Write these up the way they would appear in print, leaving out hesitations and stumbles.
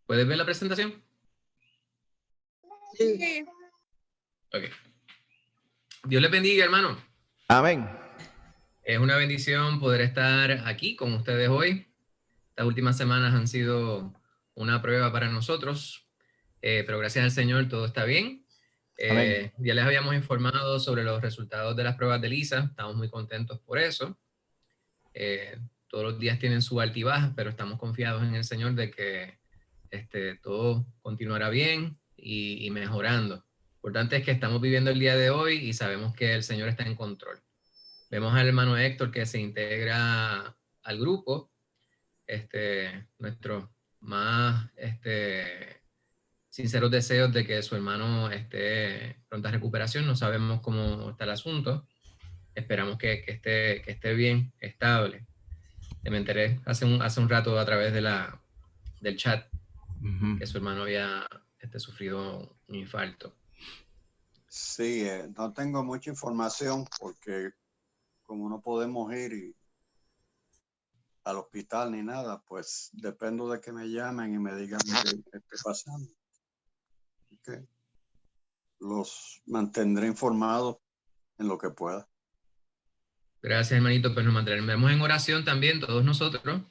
¿Puedes ver la presentación? Sí. Ok. Dios les bendiga, hermano. Amén. Es una bendición poder estar aquí con ustedes hoy. Estas últimas semanas han sido una prueba para nosotros, pero gracias al Señor todo está bien. Amén. Ya les habíamos informado sobre los resultados de las pruebas de Lisa. Estamos muy contentos por eso. Todos los días tienen su altibaja, pero estamos confiados en el Señor de que todo continuará bien y mejorando. Lo importante es que estamos viviendo el día de hoy y sabemos que el Señor está en control. Vemos al hermano Héctor que se integra al grupo. Nuestros más sinceros deseos de que su hermano esté pronta recuperación. No sabemos cómo está el asunto. Esperamos que esté bien, estable. Me enteré hace un rato a través del chat que su hermano había sufrido un infarto. Sí, no tengo mucha información porque como no podemos ir al hospital ni nada, pues dependo de que me llamen y me digan qué esté pasando. Okay. Los mantendré informados en lo que pueda. Gracias, hermanito, pues nos mantendremos en oración también todos nosotros,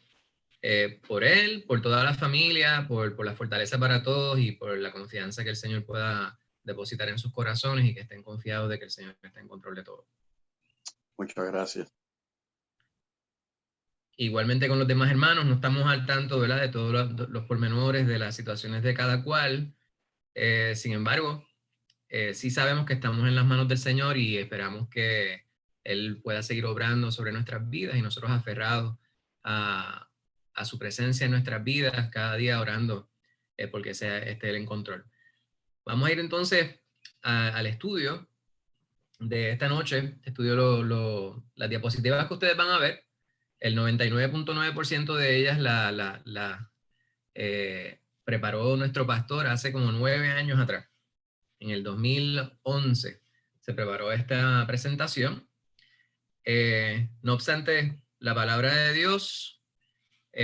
por él, por toda la familia, por la fortaleza para todos y por la confianza que el Señor pueda depositar en sus corazones y que estén confiados de que el Señor está en control de todo. Muchas gracias. Igualmente con los demás hermanos, no estamos al tanto, ¿verdad?, de todos los pormenores de las situaciones de cada cual. Sin embargo, sí sabemos que estamos en las manos del Señor y esperamos que Él pueda seguir obrando sobre nuestras vidas y nosotros aferrados a su presencia en nuestras vidas, cada día orando porque esté Él en control. Vamos a ir entonces al estudio de esta noche. Estudio las diapositivas que ustedes van a ver. El 99.9% de ellas la preparó nuestro pastor hace como 9 años atrás. En el 2011 se preparó esta presentación. No obstante, la palabra de Dios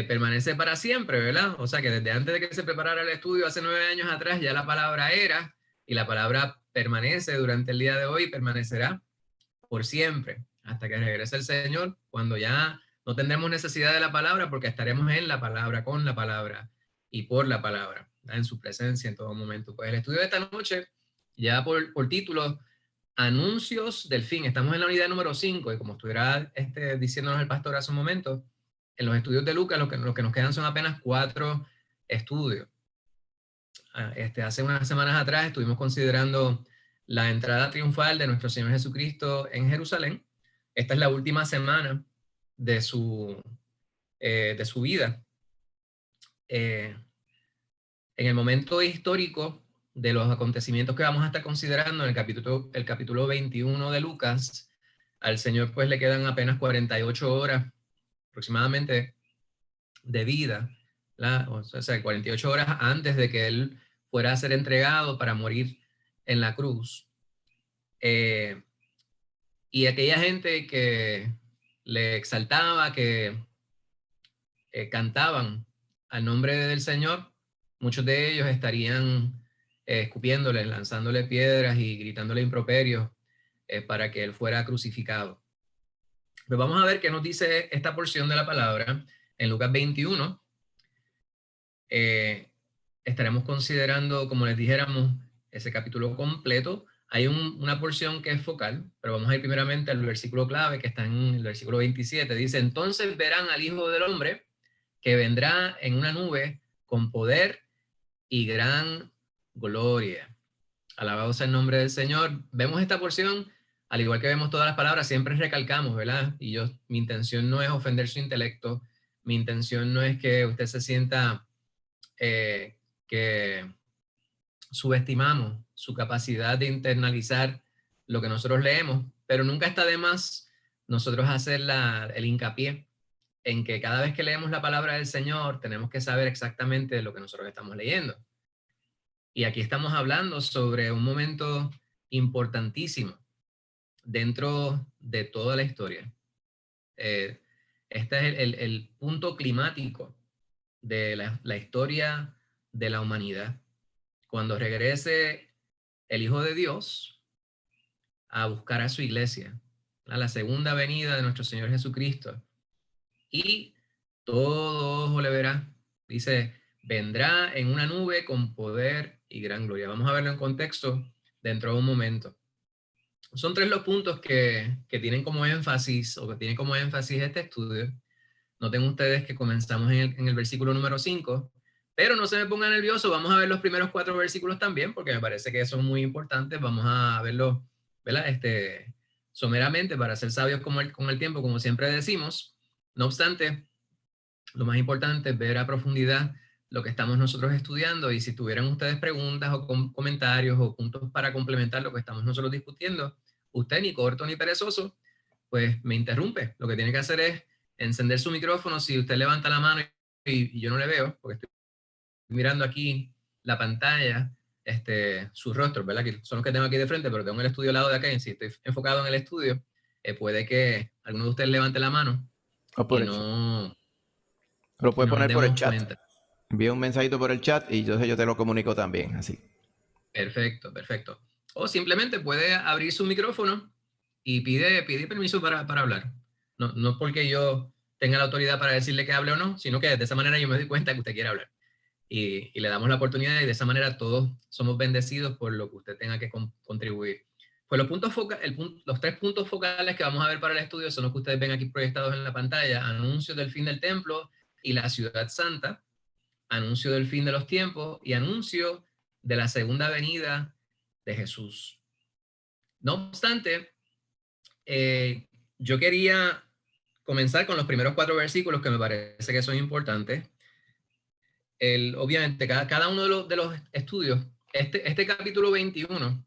permanece para siempre, ¿verdad? O sea que desde antes de que se preparara el estudio, hace 9 años atrás, ya la palabra era, y la palabra permanece durante el día de hoy y permanecerá por siempre, hasta que regrese el Señor, cuando ya no tendremos necesidad de la palabra, porque estaremos en la palabra, con la palabra y por la palabra, ¿verdad?, en su presencia en todo momento. Pues el estudio de esta noche, ya por título, Anuncios del Fin. Estamos en la unidad número 5 y como estuviera diciéndonos el pastor hace un momento, en los estudios de Lucas lo que nos quedan son apenas 4 estudios. Hace unas semanas atrás estuvimos considerando la entrada triunfal de nuestro Señor Jesucristo en Jerusalén. Esta es la última semana de su vida. En el momento histórico de los acontecimientos que vamos a estar considerando en el capítulo 21 de Lucas, al Señor pues le quedan apenas 48 horas aproximadamente de vida, o sea, 48 horas antes de que Él fuera a ser entregado para morir en la cruz. Y aquella gente que le exaltaba, que cantaban al nombre del Señor, muchos de ellos estarían escupiéndole, lanzándole piedras y gritándole improperios para que Él fuera crucificado. Pero vamos a ver qué nos dice esta porción de la palabra en Lucas 21. Estaremos considerando, como les dijéramos, ese capítulo completo. Hay una porción que es focal, pero vamos a ir primeramente al versículo clave que está en el versículo 27. Dice, entonces verán al Hijo del Hombre que vendrá en una nube con poder y gran gloria. Alabado sea el nombre del Señor. Vemos esta porción, al igual que vemos todas las palabras, siempre recalcamos, ¿verdad? Y mi intención no es ofender su intelecto, mi intención no es que usted se sienta que subestimamos su capacidad de internalizar lo que nosotros leemos, pero nunca está de más nosotros hacer el hincapié en que cada vez que leemos la palabra del Señor tenemos que saber exactamente lo que nosotros estamos leyendo. Y aquí estamos hablando sobre un momento importantísimo dentro de toda la historia. Este es el punto climático de la historia de la humanidad. Cuando regrese el Hijo de Dios a buscar a su iglesia, a la segunda venida de nuestro Señor Jesucristo. Y todo ojo le verá. Dice, vendrá en una nube con poder y gran gloria. Vamos a verlo en contexto dentro de un momento. Son 3 los puntos que tienen como énfasis, o que tienen como énfasis este estudio. Noten ustedes que comenzamos en el versículo número 5, pero no se me pongan nerviosos, vamos a ver los primeros 4 versículos también, porque me parece que son muy importantes. Vamos a verlos, ¿verdad? Someramente, para ser sabios con el tiempo, como siempre decimos. No obstante, lo más importante es ver a profundidad lo que estamos nosotros estudiando, y si tuvieran ustedes preguntas o comentarios o puntos para complementar lo que estamos nosotros discutiendo, usted, ni corto ni perezoso, pues me interrumpe. Lo que tiene que hacer es encender su micrófono. Si usted levanta la mano y yo no le veo, porque estoy mirando aquí la pantalla, sus rostros, ¿verdad? Que son los que tengo aquí de frente, pero tengo el estudio al lado de acá, y si estoy enfocado en el estudio, puede que alguno de ustedes levante la mano O por y el chat. no Lo puedes poner nos por el demos chat. cuenta. Envía un mensajito por el chat y entonces yo te lo comunico también, así. Perfecto, perfecto. O simplemente puede abrir su micrófono y pide permiso para hablar. No porque yo tenga la autoridad para decirle que hable o no, sino que de esa manera yo me doy cuenta que usted quiere hablar. Y le damos la oportunidad, y de esa manera todos somos bendecidos por lo que usted tenga que contribuir. Pues los 3 puntos focales que vamos a ver para el estudio son los que ustedes ven aquí proyectados en la pantalla: anuncio del fin del templo y la ciudad santa, anuncio del fin de los tiempos y anuncio de la segunda venida de Jesús. No obstante, yo quería comenzar con los primeros 4 versículos que me parece que son importantes. Obviamente, cada uno de los estudios, este capítulo 21,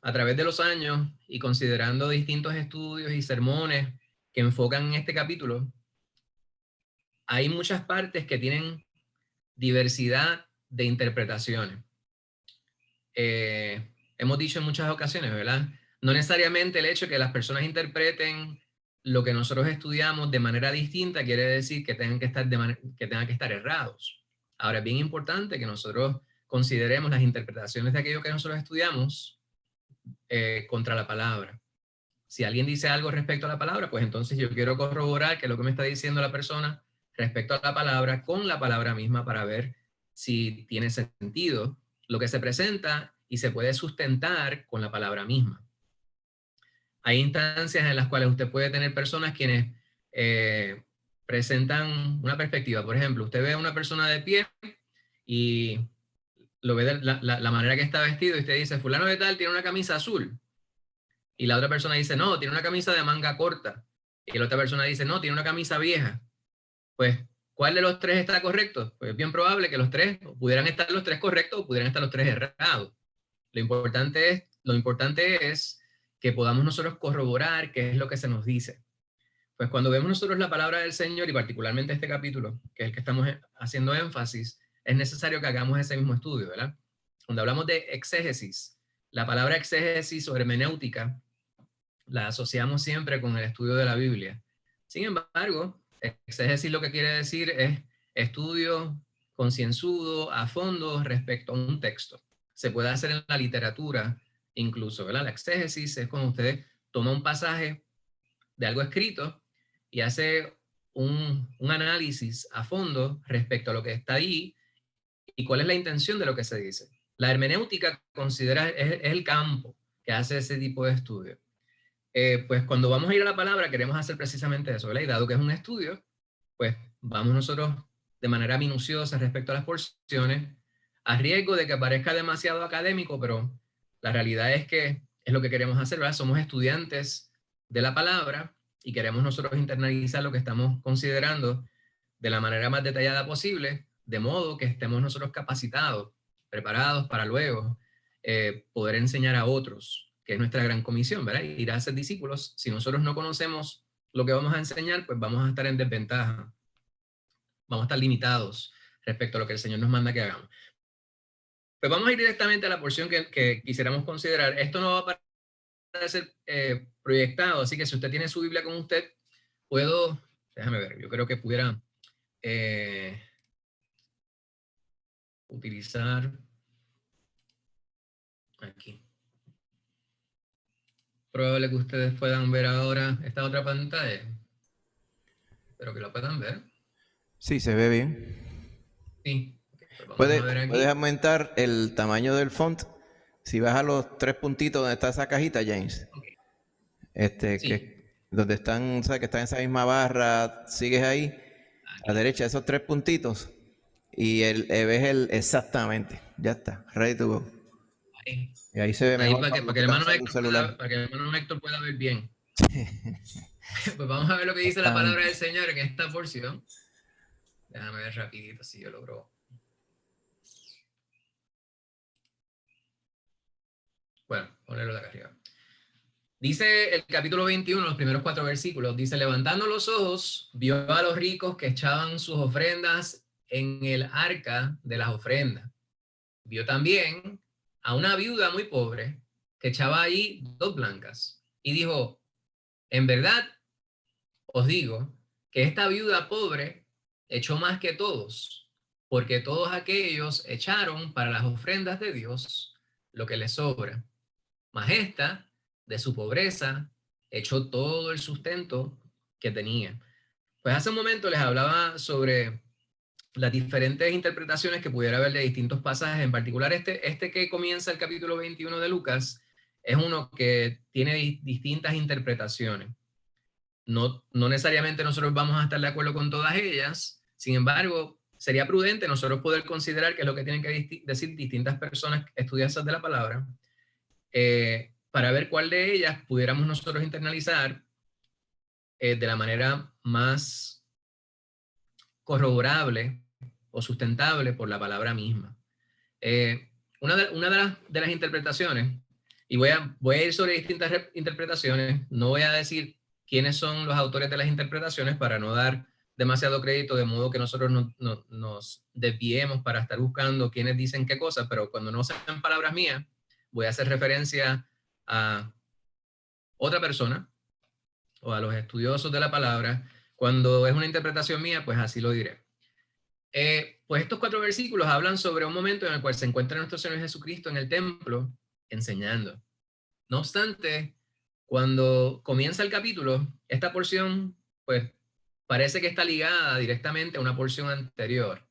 a través de los años y considerando distintos estudios y sermones que enfocan en este capítulo, hay muchas partes que tienen diversidad de interpretaciones. Hemos dicho en muchas ocasiones, ¿verdad? No necesariamente el hecho de que las personas interpreten lo que nosotros estudiamos de manera distinta quiere decir que tengan que estar errados. Ahora, es bien importante que nosotros consideremos las interpretaciones de aquello que nosotros estudiamos contra la palabra. Si alguien dice algo respecto a la palabra, pues entonces yo quiero corroborar que lo que me está diciendo la persona respecto a la palabra con la palabra misma, para ver si tiene sentido lo que se presenta y se puede sustentar con la palabra misma. Hay instancias en las cuales usted puede tener personas quienes presentan una perspectiva. Por ejemplo, usted ve a una persona de pie y lo ve de la manera que está vestido, y usted dice, fulano de tal tiene una camisa azul. Y la otra persona dice, no, tiene una camisa de manga corta. Y la otra persona dice, no, tiene una camisa vieja. Pues, ¿cuál de los 3 está correcto? Pues es bien probable que pudieran estar los 3 correctos o pudieran estar los 3 errados. Lo importante es que podamos nosotros corroborar qué es lo que se nos dice. Pues cuando vemos nosotros la palabra del Señor, y particularmente este capítulo, que es el que estamos haciendo énfasis, es necesario que hagamos ese mismo estudio, ¿verdad? Cuando hablamos de exégesis, la palabra exégesis o hermenéutica la asociamos siempre con el estudio de la Biblia. Sin embargo, exégesis lo que quiere decir es estudio concienzudo, a fondo, respecto a un texto. Se puede hacer en la literatura incluso, ¿verdad? La exégesis es cuando usted toma un pasaje de algo escrito y hace un análisis a fondo respecto a lo que está ahí y cuál es la intención de lo que se dice. La hermenéutica es el campo que hace ese tipo de estudio. Pues cuando vamos a ir a la palabra queremos hacer precisamente eso, ¿verdad? Y dado que es un estudio, pues vamos nosotros de manera minuciosa respecto a las porciones, a riesgo de que parezca demasiado académico, pero la realidad es que es lo que queremos hacer, ¿verdad? Somos estudiantes de la palabra y queremos nosotros internalizar lo que estamos considerando de la manera más detallada posible, de modo que estemos nosotros capacitados, preparados para luego poder enseñar a otros, que es nuestra gran comisión, ¿verdad? Ir a ser discípulos. Si nosotros no conocemos lo que vamos a enseñar, pues vamos a estar en desventaja. Vamos a estar limitados respecto a lo que el Señor nos manda que hagamos. Pues vamos a ir directamente a la porción que quisiéramos considerar. Esto no va a aparecer proyectado, así que si usted tiene su Biblia con usted, déjame ver, yo creo que pudiera utilizar aquí. Probable que ustedes puedan ver ahora esta otra pantalla. Espero que la puedan ver. Sí, se ve bien. Sí. Okay, pues vamos ¿Puedes, a ver aquí. puedes aumentar el tamaño del font? Si vas a los 3 puntitos donde está esa cajita, James. Okay. Sí. Que donde están, ¿sabes? Que está en esa misma barra, sigues ahí, a la derecha, esos 3 puntitos. Y ves exactamente. Ya está, ready to go. Ahí. Y ahí se ve Ahí mejor para que cuando el hermano tocas el Héctor celular. para que el hermano Héctor pueda ver bien. Pues vamos a ver lo que dice la palabra del Señor en esta porción. Déjame ver rapidito si yo logro. Bueno, ponerlo de acá arriba. Dice el capítulo 21, los primeros 4 versículos, dice, levantando los ojos, vio a los ricos que echaban sus ofrendas en el arca de las ofrendas. Vio también a una viuda muy pobre que echaba ahí 2 blancas. Y dijo, en verdad os digo que esta viuda pobre echó más que todos, porque todos aquellos echaron para las ofrendas de Dios lo que les sobra. Mas esta, de su pobreza, echó todo el sustento que tenía. Pues hace un momento les hablaba sobre las diferentes interpretaciones que pudiera haber de distintos pasajes. En particular, este que comienza el capítulo 21 de Lucas es uno que tiene distintas interpretaciones. No necesariamente nosotros vamos a estar de acuerdo con todas ellas, sin embargo, sería prudente nosotros poder considerar qué es lo que tienen que decir distintas personas estudiosas de la palabra, para ver cuál de ellas pudiéramos nosotros internalizar de la manera más corroborable o sustentable por la palabra misma. Una de las interpretaciones, y voy a ir sobre distintas interpretaciones, no voy a decir quiénes son los autores de las interpretaciones para no dar demasiado crédito, de modo que nosotros nos desviemos para estar buscando quiénes dicen qué cosas, pero cuando no sean palabras mías, voy a hacer referencia a otra persona o a los estudiosos de la palabra. Cuando es una interpretación mía, pues así lo diré. Pues estos 4 versículos hablan sobre un momento en el cual se encuentra nuestro Señor Jesucristo en el templo enseñando. No obstante, cuando comienza el capítulo, esta porción, pues, parece que está ligada directamente a una porción anterior.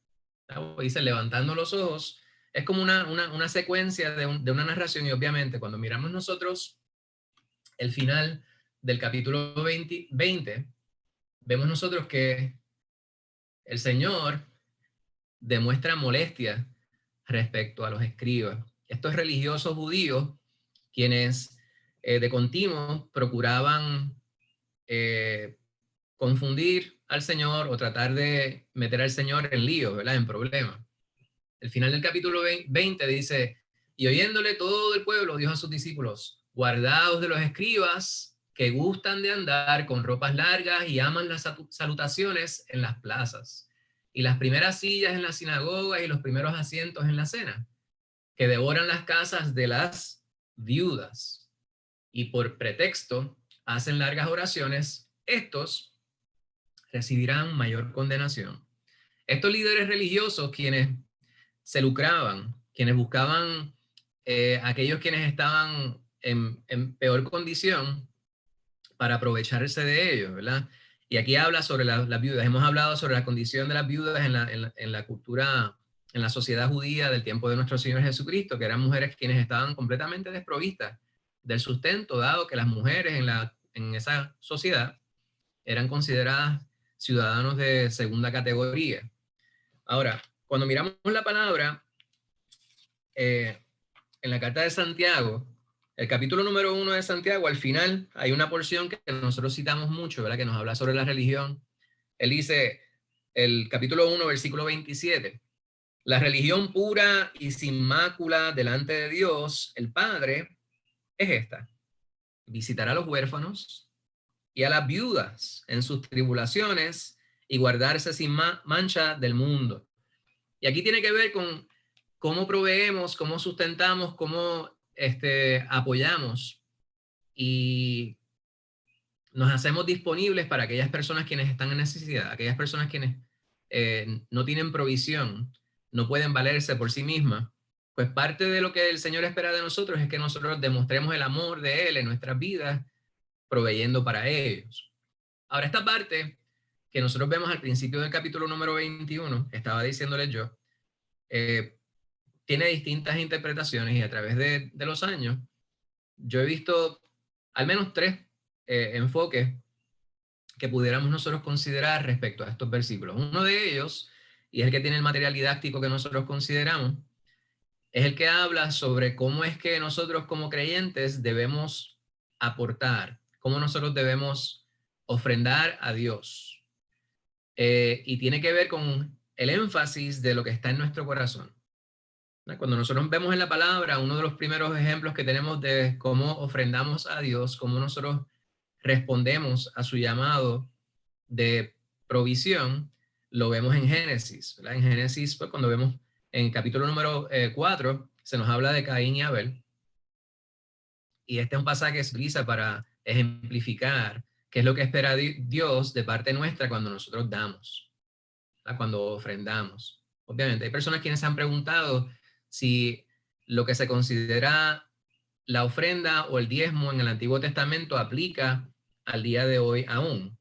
Dice, levantando los ojos, es como una secuencia de una narración, y obviamente cuando miramos nosotros el final del capítulo 20, vemos nosotros que el Señor demuestra molestia respecto a los escribas. Estos religiosos judíos, quienes de continuo procuraban confundir al Señor o tratar de meter al Señor en líos, ¿verdad? En problemas. El final del capítulo 20 dice, y oyéndole todo el pueblo, dijo a sus discípulos, guardaos de los escribas que gustan de andar con ropas largas y aman las salutaciones en las plazas, y las primeras sillas en las sinagogas y los primeros asientos en la cena, que devoran las casas de las viudas, y por pretexto hacen largas oraciones. Estos recibirán mayor condenación. Estos líderes religiosos, quienes se lucraban, quienes buscaban aquellos quienes estaban en peor condición para aprovecharse de ellos, ¿verdad? Y aquí habla sobre las viudas. Hemos hablado sobre la condición de las viudas en la cultura, en la sociedad judía del tiempo de nuestro Señor Jesucristo, que eran mujeres quienes estaban completamente desprovistas del sustento, dado que las mujeres en esa sociedad eran consideradas ciudadanos de segunda categoría. Ahora, cuando miramos la palabra, en la carta de Santiago, el capítulo número 1 de Santiago, al final hay una porción que nosotros citamos mucho, ¿verdad? Que nos habla sobre la religión. Él dice, el capítulo 1, versículo 27, la religión pura y sin mácula delante de Dios, el Padre, es esta: visitar a los huérfanos y a las viudas en sus tribulaciones y guardarse sin mancha del mundo. Y aquí tiene que ver con cómo proveemos, cómo sustentamos, cómo apoyamos y nos hacemos disponibles para aquellas personas quienes están en necesidad, aquellas personas quienes no tienen provisión, no pueden valerse por sí mismas, pues parte de lo que el Señor espera de nosotros es que nosotros demostremos el amor de Él en nuestras vidas, proveyendo para ellos. Ahora, esta parte que nosotros vemos al principio del capítulo número 21, que estaba diciéndoles yo, tiene distintas interpretaciones y a través de los años, yo he visto al menos 3 enfoques que pudiéramos nosotros considerar respecto a estos versículos. Uno de ellos, y es el que tiene el material didáctico que nosotros consideramos, es el que habla sobre cómo es que nosotros como creyentes debemos aportar, cómo nosotros debemos ofrendar a Dios. Y tiene que ver con el énfasis de lo que está en nuestro corazón. Cuando nosotros vemos en la palabra, uno de los primeros ejemplos que tenemos de cómo ofrendamos a Dios, cómo nosotros respondemos a su llamado de provisión, lo vemos en Génesis, ¿verdad? En Génesis, pues, cuando vemos en el capítulo número 4, se nos habla de Caín y Abel. Y este es un pasaje que se utiliza para ejemplificar qué es lo que espera Dios de parte nuestra cuando nosotros damos, ¿verdad? Cuando ofrendamos. Obviamente, hay personas quienes se han preguntado si lo que se considera la ofrenda o el diezmo en el Antiguo Testamento aplica al día de hoy aún.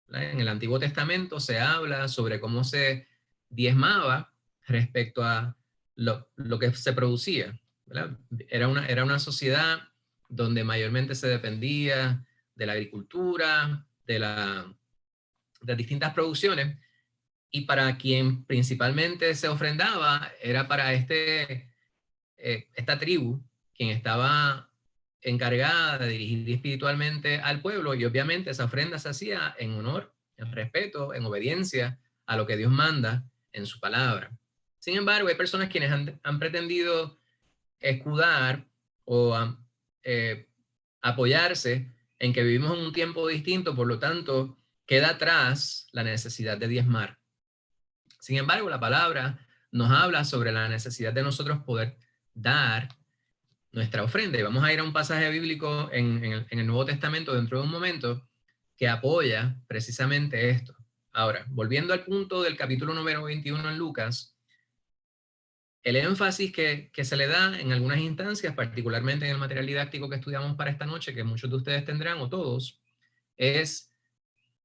En el Antiguo Testamento se habla sobre cómo se diezmaba respecto a lo que se producía, ¿verdad? Era una sociedad donde mayormente se dependía de la agricultura, de distintas producciones, y para quien principalmente se ofrendaba era para esta tribu, quien estaba encargada de dirigir espiritualmente al pueblo, y obviamente esa ofrenda se hacía en honor, en respeto, en obediencia a lo que Dios manda en su palabra. Sin embargo, hay personas quienes han pretendido escudar o apoyarse en que vivimos en un tiempo distinto, por lo tanto, queda atrás la necesidad de diezmar. Sin embargo, la palabra nos habla sobre la necesidad de nosotros poder dar nuestra ofrenda. Y vamos a ir a un pasaje bíblico en el Nuevo Testamento dentro de un momento que apoya precisamente esto. Ahora, volviendo al punto del capítulo número 21 en Lucas, el énfasis que se le da en algunas instancias, particularmente en el material didáctico que estudiamos para esta noche, que muchos de ustedes tendrán o todos, es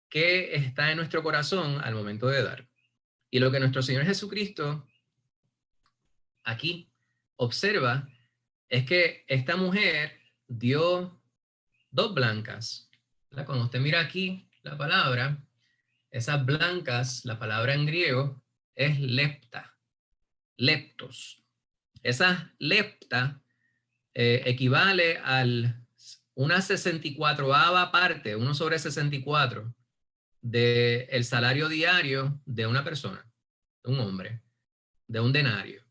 qué está en nuestro corazón al momento de dar. Y lo que nuestro Señor Jesucristo aquí observa es que esta mujer dio 2 blancas, ¿verdad? Cuando usted mira aquí la palabra, esas blancas, la palabra en griego es lepta, leptos. Esa lepta equivale a una 64ª parte, 1 sobre 64, del salario diario de una persona, de un hombre, de un denario.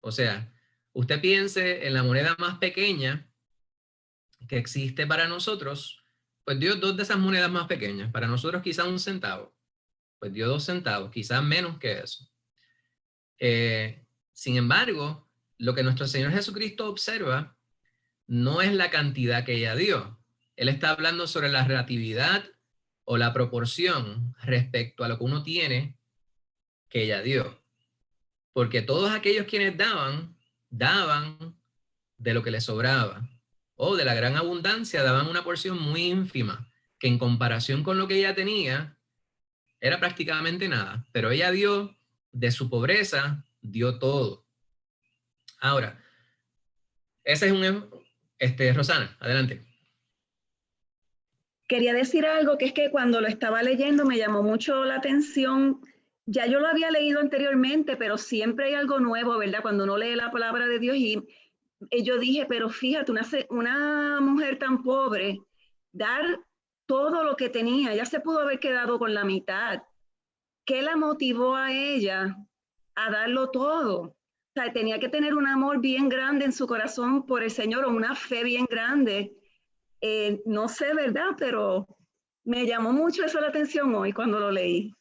O sea, usted piense en la moneda más pequeña que existe para nosotros, pues dio 2 de esas monedas más pequeñas. Para nosotros quizá 1 centavo, pues dio 2 centavos, quizá menos que eso. Sin embargo, lo que nuestro Señor Jesucristo observa no es la cantidad que ella dio. Él está hablando sobre la relatividad o la proporción respecto a lo que uno tiene que ella dio. Porque todos aquellos quienes daban de lo que les sobraba, o de la gran abundancia daban una porción muy ínfima, que en comparación con lo que ella tenía, era prácticamente nada. Pero ella dio de su pobreza, dio todo. Ahora, ese es un... Rosana, adelante. Quería decir algo, que es que cuando lo estaba leyendo me llamó mucho la atención. Ya yo lo había leído anteriormente, pero siempre hay algo nuevo, ¿verdad? Cuando uno lee la palabra de Dios, y yo dije, pero fíjate, una mujer tan pobre, dar todo lo que tenía, ella se pudo haber quedado con la mitad. ¿Qué la motivó a ella a darlo todo? O sea, tenía que tener un amor bien grande en su corazón por el Señor, o una fe bien grande. No sé, ¿verdad? Pero me llamó mucho eso la atención hoy cuando lo leí.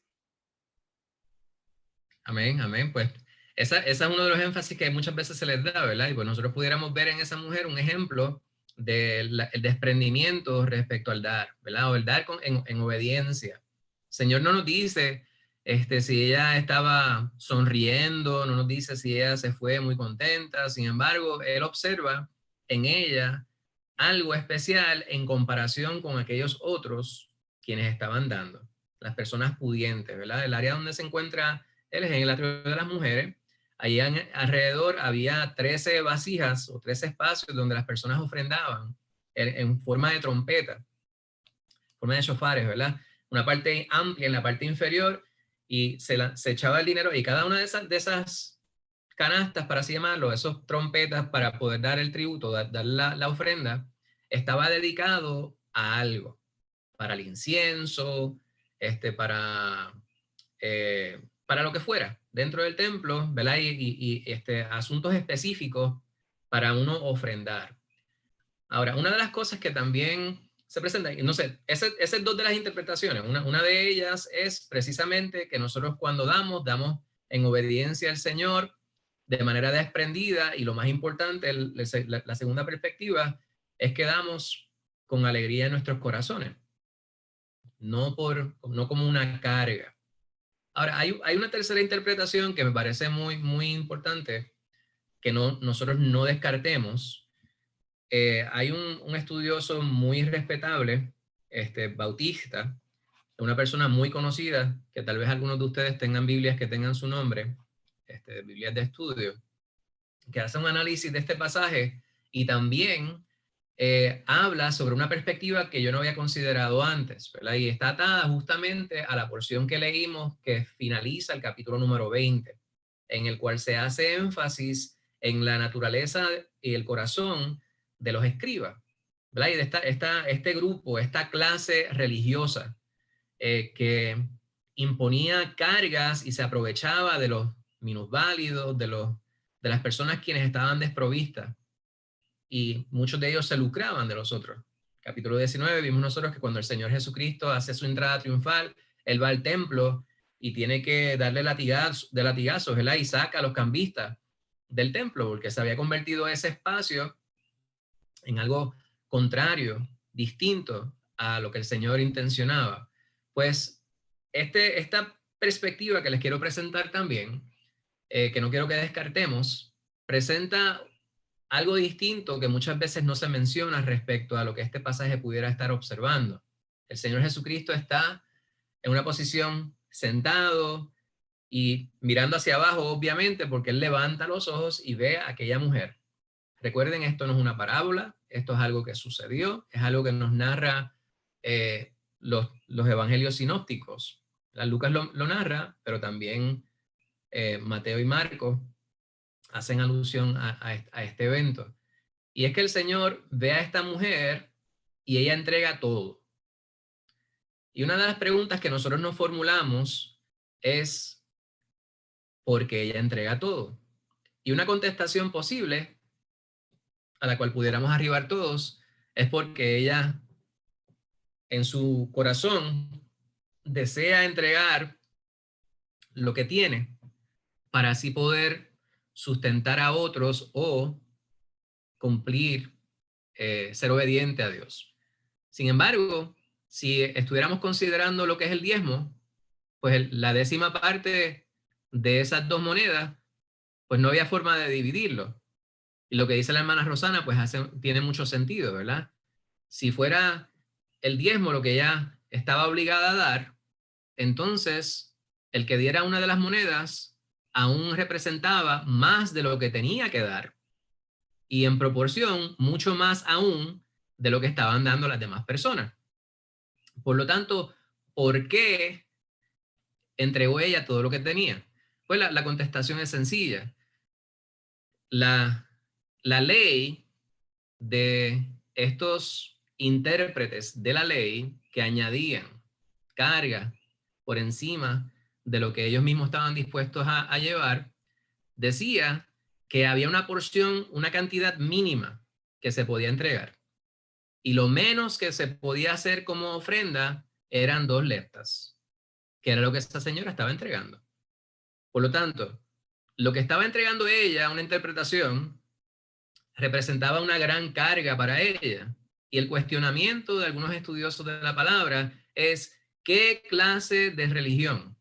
Amén, amén. Pues esa es uno de los énfasis que muchas veces se les da, ¿verdad? Y pues nosotros pudiéramos ver en esa mujer un ejemplo del desprendimiento respecto al dar, ¿verdad? O el dar en obediencia. El Señor no nos dice si ella estaba sonriendo, no nos dice si ella se fue muy contenta. Sin embargo, él observa en ella algo especial en comparación con aquellos otros quienes estaban dando, las personas pudientes, ¿verdad? El área donde se encuentra él es en el atrio de las mujeres. Allí alrededor había 13 vasijas o 13 espacios donde las personas ofrendaban en forma de trompeta, en forma de shofares, ¿verdad? Una parte amplia en la parte inferior, y se echaba el dinero, y cada una de esas canastas, para así llamarlo, esos trompetas para poder dar el tributo, dar la ofrenda, estaba dedicado a algo, para el incienso, para lo que fuera dentro del templo, ¿verdad? Y asuntos específicos para uno ofrendar. Ahora, una de las cosas que también se presenta, no sé, esas es dos de las interpretaciones. Una de ellas es precisamente que nosotros cuando damos en obediencia al Señor de manera desprendida, y lo más importante, la segunda perspectiva, es que damos con alegría en nuestros corazones, no como una carga. Ahora, hay una tercera interpretación que me parece muy, muy importante, que nosotros no descartemos. Hay un estudioso muy respetable, bautista, una persona muy conocida, que tal vez algunos de ustedes tengan Biblias que tengan su nombre, Biblias de estudio, que hace un análisis de este pasaje y también habla sobre una perspectiva que yo no había considerado antes, ¿verdad? Y está atada justamente a la porción que leímos que finaliza el capítulo número 20, en el cual se hace énfasis en la naturaleza y el corazón de los escribas, ¿verdad? Y de este grupo, esta clase religiosa que imponía cargas y se aprovechaba de los minusválidos, de las personas quienes estaban desprovistas, y muchos de ellos se lucraban de los otros. Capítulo 19, vimos nosotros que cuando el Señor Jesucristo hace su entrada triunfal, él va al templo y tiene que darle latigazos, ¿verdad? Y saca a los cambistas del templo, porque se había convertido ese espacio en algo contrario, distinto a lo que el Señor intencionaba. Pues esta perspectiva que les quiero presentar también, que no quiero que descartemos, presenta algo distinto que muchas veces no se menciona respecto a lo que este pasaje pudiera estar observando. El Señor Jesucristo está en una posición sentado y mirando hacia abajo, obviamente, porque Él levanta los ojos y ve a aquella mujer. Recuerden, esto no es una parábola, esto es algo que sucedió, es algo que nos narra los evangelios sinópticos. Lucas lo narra, pero también Mateo y Marcos hacen alusión a este evento. Y es que el Señor ve a esta mujer y ella entrega todo. Y una de las preguntas que nosotros nos formulamos es ¿por qué ella entrega todo? Y una contestación posible a la cual pudiéramos arribar todos es porque ella en su corazón desea entregar lo que tiene para así poder sustentar a otros o cumplir, ser obediente a Dios. Sin embargo, si estuviéramos considerando lo que es el diezmo, pues la 10ª parte de esas 2 monedas, pues no había forma de dividirlo. Y lo que dice la hermana Rosana, pues tiene mucho sentido, ¿verdad? Si fuera el diezmo lo que ella estaba obligada a dar, entonces el que diera una de las monedas aún representaba más de lo que tenía que dar, y en proporción mucho más aún de lo que estaban dando las demás personas. Por lo tanto, ¿por qué entregó ella todo lo que tenía? Pues la contestación es sencilla. La ley de estos intérpretes de la ley que añadían carga por encima de lo que ellos mismos estaban dispuestos a llevar, decía que había una porción, una cantidad mínima que se podía entregar. Y lo menos que se podía hacer como ofrenda eran 2 leptas, que era lo que esta señora estaba entregando. Por lo tanto, lo que estaba entregando ella, una interpretación, representaba una gran carga para ella. Y el cuestionamiento de algunos estudiosos de la palabra es: ¿qué clase de religión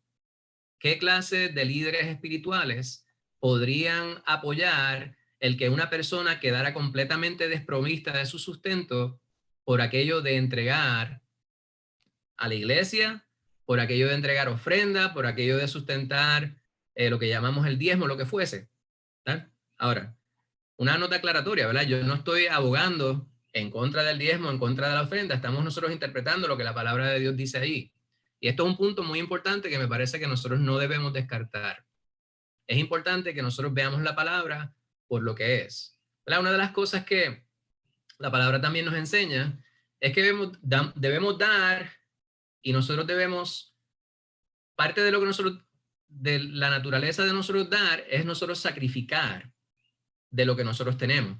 ¿qué clase de líderes espirituales podrían apoyar el que una persona quedara completamente desprovista de su sustento por aquello de entregar a la iglesia, por aquello de entregar ofrenda, por aquello de sustentar lo que llamamos el diezmo, lo que fuese? ¿Tal? Ahora, una nota aclaratoria, ¿verdad? Yo no estoy abogando en contra del diezmo, en contra de la ofrenda. Estamos nosotros interpretando lo que la palabra de Dios dice ahí. Y esto es un punto muy importante que me parece que nosotros no debemos descartar. Es importante que nosotros veamos la palabra por lo que es, ¿verdad? Una de las cosas que la palabra también nos enseña es que debemos dar, y nosotros debemos, parte de lo que nosotros, de la naturaleza de nosotros dar, es nosotros sacrificar de lo que nosotros tenemos,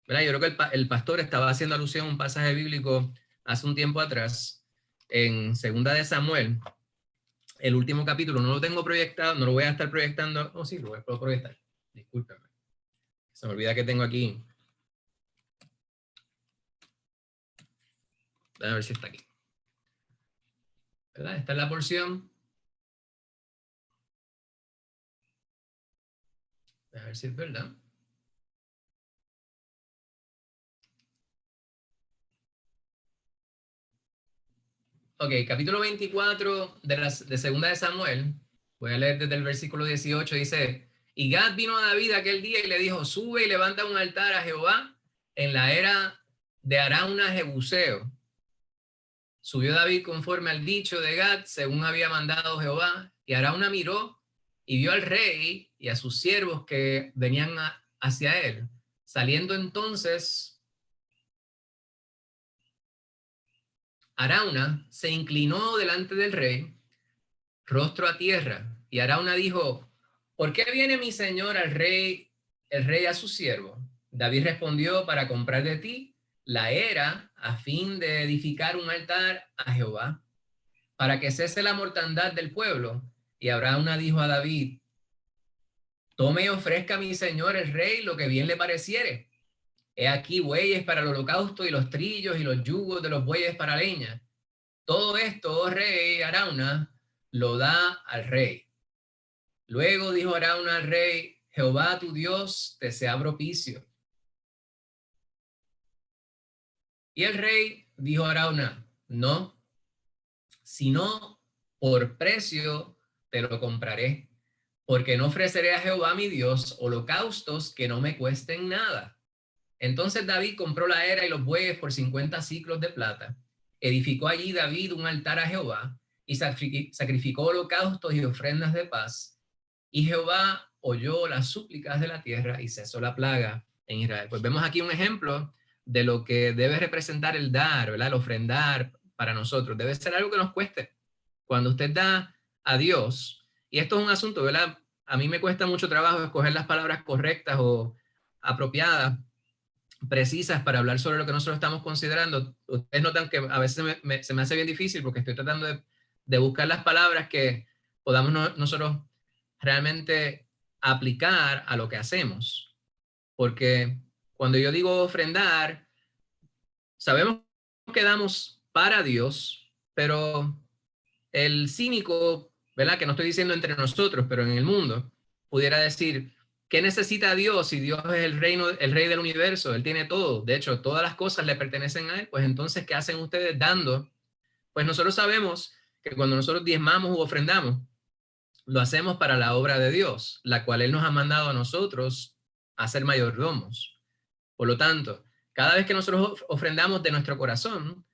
¿verdad? Yo creo que el pastor estaba haciendo alusión a un pasaje bíblico hace un tiempo atrás, en 2 de Samuel, el último capítulo. No lo tengo proyectado, no lo voy a estar proyectando. Oh, sí, lo voy a proyectar. Discúlpeme. Se me olvida que tengo aquí. A ver si está aquí. ¿Verdad? Esta es la porción. A ver si es verdad. Ok, capítulo 24 de 2 de Samuel. Voy a leer desde el versículo 18. Dice: y Gad vino a David aquel día y le dijo: sube y levanta un altar a Jehová en la era de Arauna Jebuseo. Subió David conforme al dicho de Gad, según había mandado Jehová, y Arauna miró y vio al rey y a sus siervos que venían hacia él. Saliendo entonces, Arauna se inclinó delante del rey, rostro a tierra, y Arauna dijo: ¿por qué viene mi señor el rey a su siervo? David respondió: para comprar de ti la era a fin de edificar un altar a Jehová, para que cese la mortandad del pueblo. Y Arauna dijo a David: tome y ofrezca a mi señor el rey lo que bien le pareciere. He aquí bueyes para el holocausto y los trillos y los yugos de los bueyes para leña. Todo esto, oh rey Arauna, lo da al rey. Luego dijo Arauna al rey: Jehová tu Dios te sea propicio. Y el rey dijo a Arauna: no, sino por precio te lo compraré, porque no ofreceré a Jehová mi Dios holocaustos que no me cuesten nada. Entonces David compró la era y los bueyes por 50 siclos de plata. Edificó allí David un altar a Jehová y sacrificó holocaustos y ofrendas de paz. Y Jehová oyó las súplicas de la tierra y cesó la plaga en Israel. Pues vemos aquí un ejemplo de lo que debe representar el dar, ¿verdad? El ofrendar para nosotros. Debe ser algo que nos cueste. Cuando usted da a Dios, y esto es un asunto, ¿verdad? A mí me cuesta mucho trabajo escoger las palabras correctas o apropiadas, precisas para hablar sobre lo que nosotros estamos considerando. Ustedes notan que a veces se me hace bien difícil porque estoy tratando de buscar las palabras que podamos nosotros realmente aplicar a lo que hacemos. Porque cuando yo digo ofrendar, sabemos que damos para Dios, pero el cínico, ¿verdad? Que no estoy diciendo entre nosotros, pero en el mundo, pudiera decir: ¿qué necesita Dios si Dios es el rey del universo? Él tiene todo. De hecho, todas las cosas le pertenecen a él. Pues entonces, ¿qué hacen ustedes dando? Pues nosotros sabemos que cuando nosotros diezmamos u ofrendamos, lo hacemos para la obra de Dios, la cual él nos ha mandado a nosotros a ser mayordomos. Por lo tanto, cada vez que nosotros ofrendamos de nuestro corazón,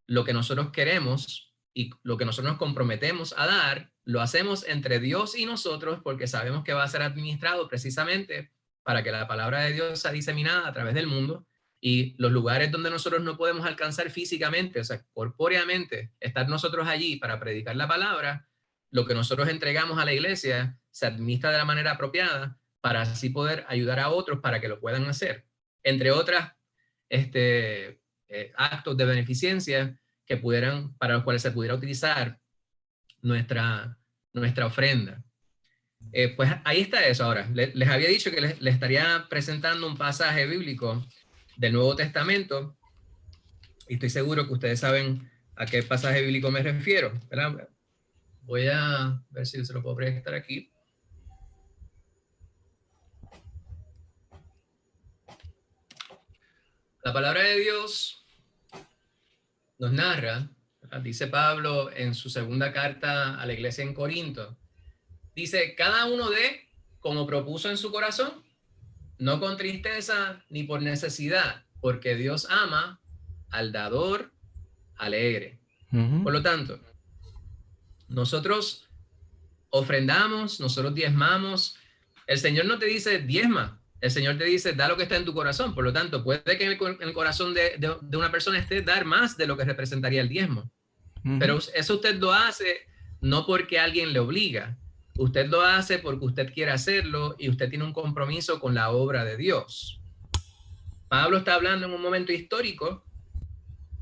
lo que nosotros queremos y lo que nosotros nos comprometemos a dar, lo hacemos entre Dios y nosotros, porque sabemos que va a ser administrado precisamente para que la palabra de Dios sea diseminada a través del mundo, y los lugares donde nosotros no podemos alcanzar físicamente, o sea, corpóreamente, estar nosotros allí para predicar la palabra, lo que nosotros entregamos a la iglesia se administra de la manera apropiada para así poder ayudar a otros para que lo puedan hacer. Entre otras actos de beneficencia que para los cuales se pudiera utilizar nuestra ofrenda. Pues ahí está eso. Ahora, les había dicho que les estaría presentando un pasaje bíblico del Nuevo Testamento, y estoy seguro que ustedes saben a qué pasaje bíblico me refiero, ¿verdad? Voy a ver si se lo puedo prestar aquí. La palabra de Dios nos narra, ¿verdad? Dice Pablo en su segunda carta a la iglesia en Corinto, dice, cada uno dé como propuso en su corazón, no con tristeza ni por necesidad, porque Dios ama al dador alegre. Por lo tanto, nosotros ofrendamos, nosotros diezmamos. El Señor no te dice diezma, el Señor te dice da lo que está en tu corazón. Por lo tanto, puede que en el corazón de una persona esté dar más de lo que representaría el diezmo. Pero eso usted lo hace no porque alguien le obliga. Usted lo hace porque usted quiere hacerlo y usted tiene un compromiso con la obra de Dios. Pablo está hablando en un momento histórico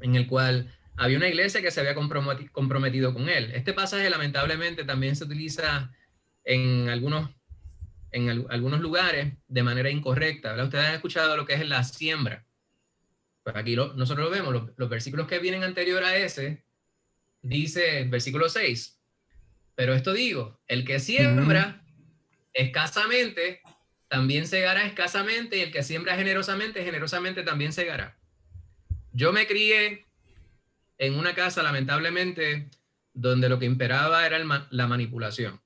en el cual había una iglesia que se había comprometido con él. Este pasaje lamentablemente también se utiliza en algunos lugares de manera incorrecta, ¿verdad? Ustedes han escuchado lo que es la siembra. Pues aquí nosotros lo vemos, los versículos que vienen anterior a ese, dice versículo 6, pero esto digo, el que siembra escasamente, también segará escasamente, y el que siembra generosamente, generosamente también segará. Yo me crié en una casa, lamentablemente, donde lo que imperaba era la manipulación.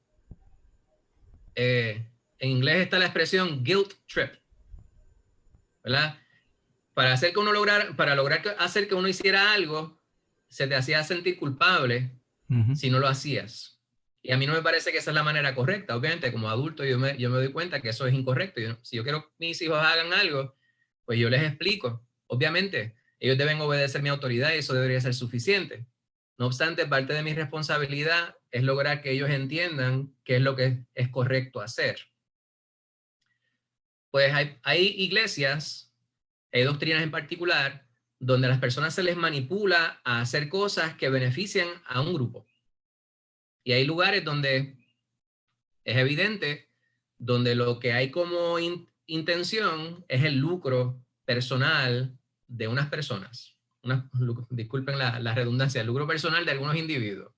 En inglés está la expresión guilt trip, ¿verdad? Para lograr hacer que uno hiciera algo, se te hacía sentir culpable si no lo hacías. Y a mí no me parece que esa es la manera correcta. Obviamente, como adulto, yo me doy cuenta que eso es incorrecto. Si yo quiero que mis hijos hagan algo, pues yo les explico. Obviamente, ellos deben obedecer mi autoridad y eso debería ser suficiente. No obstante, parte de mi responsabilidad es lograr que ellos entiendan qué es lo que es correcto hacer. Pues hay iglesias, hay doctrinas en particular, donde a las personas se les manipula a hacer cosas que benefician a un grupo. Y hay lugares donde es evidente, donde lo que hay como intención es el lucro personal de unas personas. Disculpen la redundancia, el lucro personal de algunos individuos,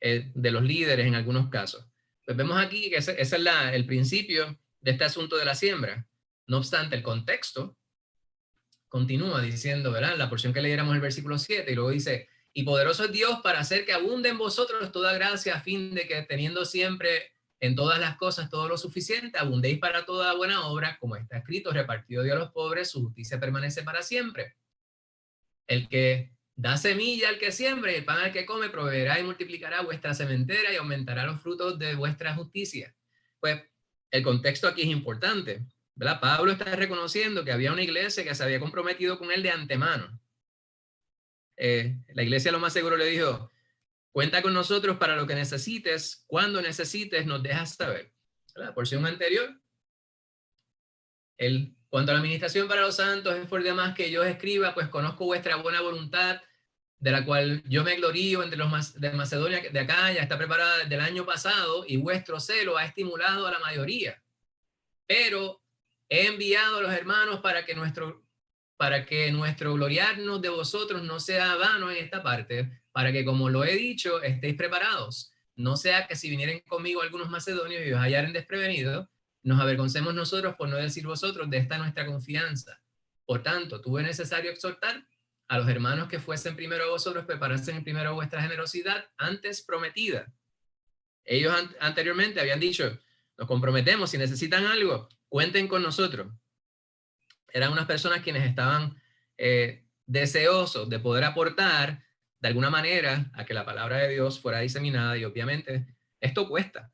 de los líderes en algunos casos. Pues vemos aquí que ese es el principio de este asunto de la siembra. No obstante, el contexto continúa diciendo, ¿verdad? La porción que leyéramos el versículo 7, y luego dice, y poderoso es Dios para hacer que abunde en vosotros toda gracia, a fin de que teniendo siempre en todas las cosas todo lo suficiente, abundéis para toda buena obra, como está escrito, repartido Dios a los pobres, su justicia permanece para siempre. El que da semilla al que siembra y el pan al que come, proveerá y multiplicará vuestra sementera y aumentará los frutos de vuestra justicia. Pues el contexto aquí es importante, ¿verdad? Pablo está reconociendo que había una iglesia que se había comprometido con él de antemano. La iglesia lo más seguro le dijo, cuenta con nosotros para lo que necesites, cuando necesites nos dejas saber. La porción anterior, cuanto a la administración para los santos, es por demás que yo escriba, pues conozco vuestra buena voluntad, de la cual yo me glorío entre los de Macedonia, de acá, ya está preparada desde el año pasado, y vuestro celo ha estimulado a la mayoría. Pero he enviado a los hermanos para que nuestro gloriarnos de vosotros no sea vano en esta parte, para que, como lo he dicho, estéis preparados. No sea que si vinieren conmigo algunos macedonios y os hallaren desprevenidos, nos avergoncemos nosotros por no decir vosotros de esta nuestra confianza. Por tanto, tuve necesario exhortar a los hermanos que fuesen primero a vosotros, preparasen primero vuestra generosidad antes prometida. Ellos anteriormente habían dicho, nos comprometemos, si necesitan algo, cuenten con nosotros. Eran unas personas quienes estaban deseosos de poder aportar de alguna manera a que la palabra de Dios fuera diseminada, y obviamente esto cuesta.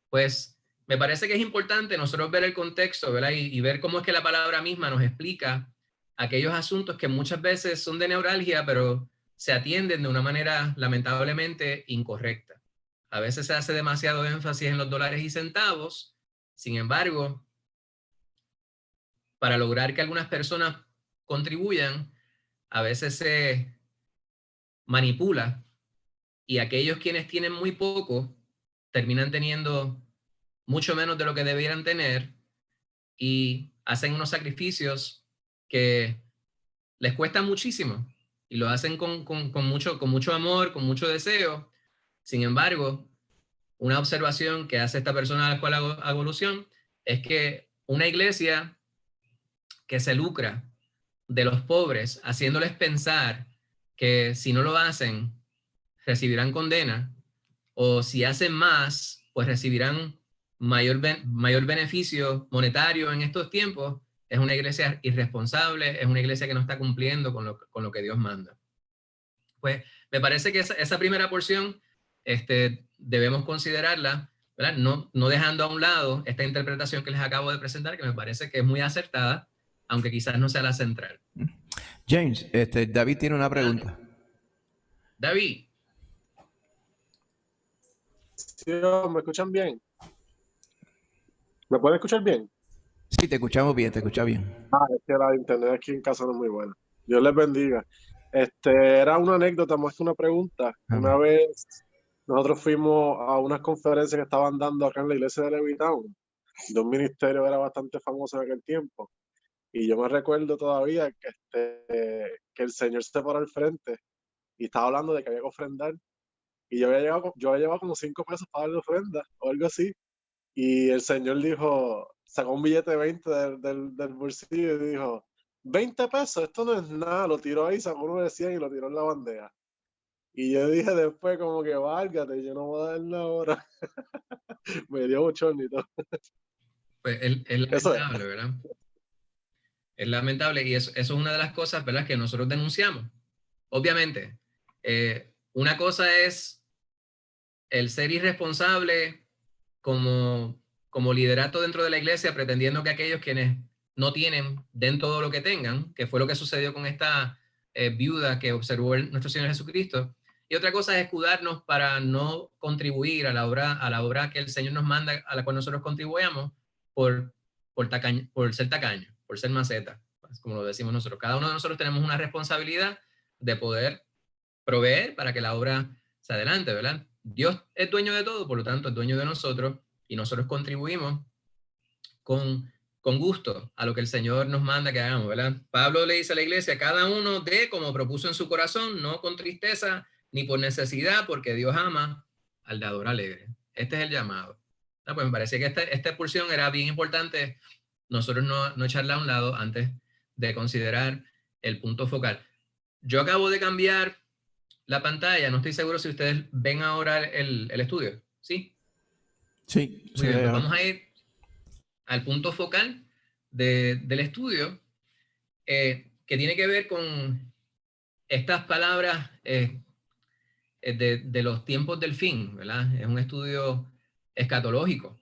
Pues me parece que es importante nosotros ver el contexto, ¿verdad? Y ver cómo es que la palabra misma nos explica aquellos asuntos que muchas veces son de neuralgia, pero se atienden de una manera lamentablemente incorrecta. A veces se hace demasiado énfasis en los dólares y centavos, sin embargo, para lograr que algunas personas contribuyan, a veces se manipula y aquellos quienes tienen muy poco terminan teniendo mucho menos de lo que debieran tener y hacen unos sacrificios que les cuesta muchísimo y lo hacen con mucho amor, con mucho deseo. Sin embargo, una observación que hace esta persona a la cual hago alusión es que una iglesia que se lucra de los pobres, haciéndoles pensar que si no lo hacen, recibirán condena, o si hacen más, pues recibirán mayor beneficio monetario en estos tiempos, es una iglesia irresponsable, es una iglesia que no está cumpliendo con lo que Dios manda. Pues me parece que esa primera porción debemos considerarla, ¿verdad? No dejando a un lado esta interpretación que les acabo de presentar, que me parece que es muy acertada, aunque quizás no sea la central. James, David tiene una pregunta. David. Sí, ¿me escuchan bien? ¿Me pueden escuchar bien? Sí, te escuchamos bien, te escucha bien. Es que la internet aquí en casa no es muy buena. Dios les bendiga. Era una anécdota más que una pregunta. Amén. Una vez nosotros fuimos a unas conferencias que estaban dando acá en la iglesia de Levittown, de un ministerio que era bastante famoso en aquel tiempo. Y yo me recuerdo todavía que el Señor se paró al frente y estaba hablando de que había que ofrendar. Y yo había llevado como 5 pesos para darle ofrenda o algo así. Y el Señor dijo, sacó un billete de 20 del bolsillo y dijo, 20 pesos, esto no es nada. Lo tiró ahí, sacó uno de 100 y lo tiró en la bandeja. Y yo dije después como que, válgate, yo no voy a dar nada ahora. Me dio bochorno y todo. Pues es lamentable, ¿verdad? Es lamentable y eso es una de las cosas, ¿verdad?, que nosotros denunciamos. Obviamente, una cosa es el ser irresponsable como liderato dentro de la iglesia, pretendiendo que aquellos quienes no tienen den todo lo que tengan, que fue lo que sucedió con esta viuda que observó nuestro Señor Jesucristo. Y otra cosa es escudarnos para no contribuir a la obra que el Señor nos manda, a la cual nosotros contribuyamos, por ser tacaño, por ser maceta, como lo decimos nosotros. Cada uno de nosotros tenemos una responsabilidad de poder proveer para que la obra se adelante, ¿verdad? Dios es dueño de todo, por lo tanto es dueño de nosotros y nosotros contribuimos con gusto a lo que el Señor nos manda que hagamos, ¿verdad? Pablo le dice a la iglesia, cada uno dé como propuso en su corazón, no con tristeza ni por necesidad, porque Dios ama al dador alegre. Este es el llamado. Pues me parecía que esta porción era bien importante nosotros no echarla a un lado antes de considerar el punto focal. Yo acabo de cambiar la pantalla, no estoy seguro si ustedes ven ahora el estudio, ¿sí? Sí. Muy bien, pues vamos a ir al punto focal del estudio, que tiene que ver con estas palabras de los tiempos del fin, ¿verdad? Es un estudio escatológico.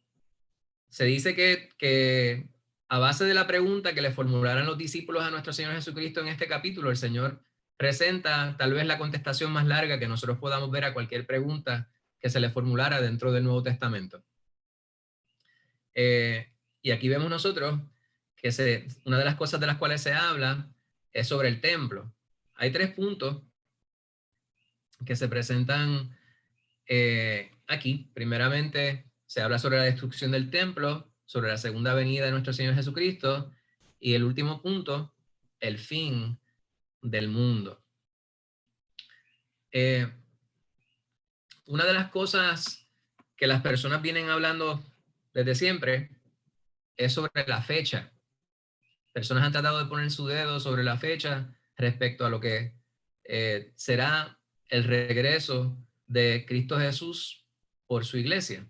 Se dice que a base de la pregunta que le formularan los discípulos a nuestro Señor Jesucristo en este capítulo, el Señor presenta tal vez la contestación más larga que nosotros podamos ver a cualquier pregunta que se le formulara dentro del Nuevo Testamento. Y aquí vemos nosotros que una de las cosas de las cuales se habla es sobre el templo. Hay 3 puntos que se presentan aquí. Primeramente, se habla sobre la destrucción del templo, sobre la segunda venida de nuestro Señor Jesucristo, y el último punto, el fin del mundo. Una de las cosas que las personas vienen hablando desde siempre es sobre la fecha. Personas han tratado de poner su dedo sobre la fecha respecto a lo que será el regreso de Cristo Jesús por su iglesia.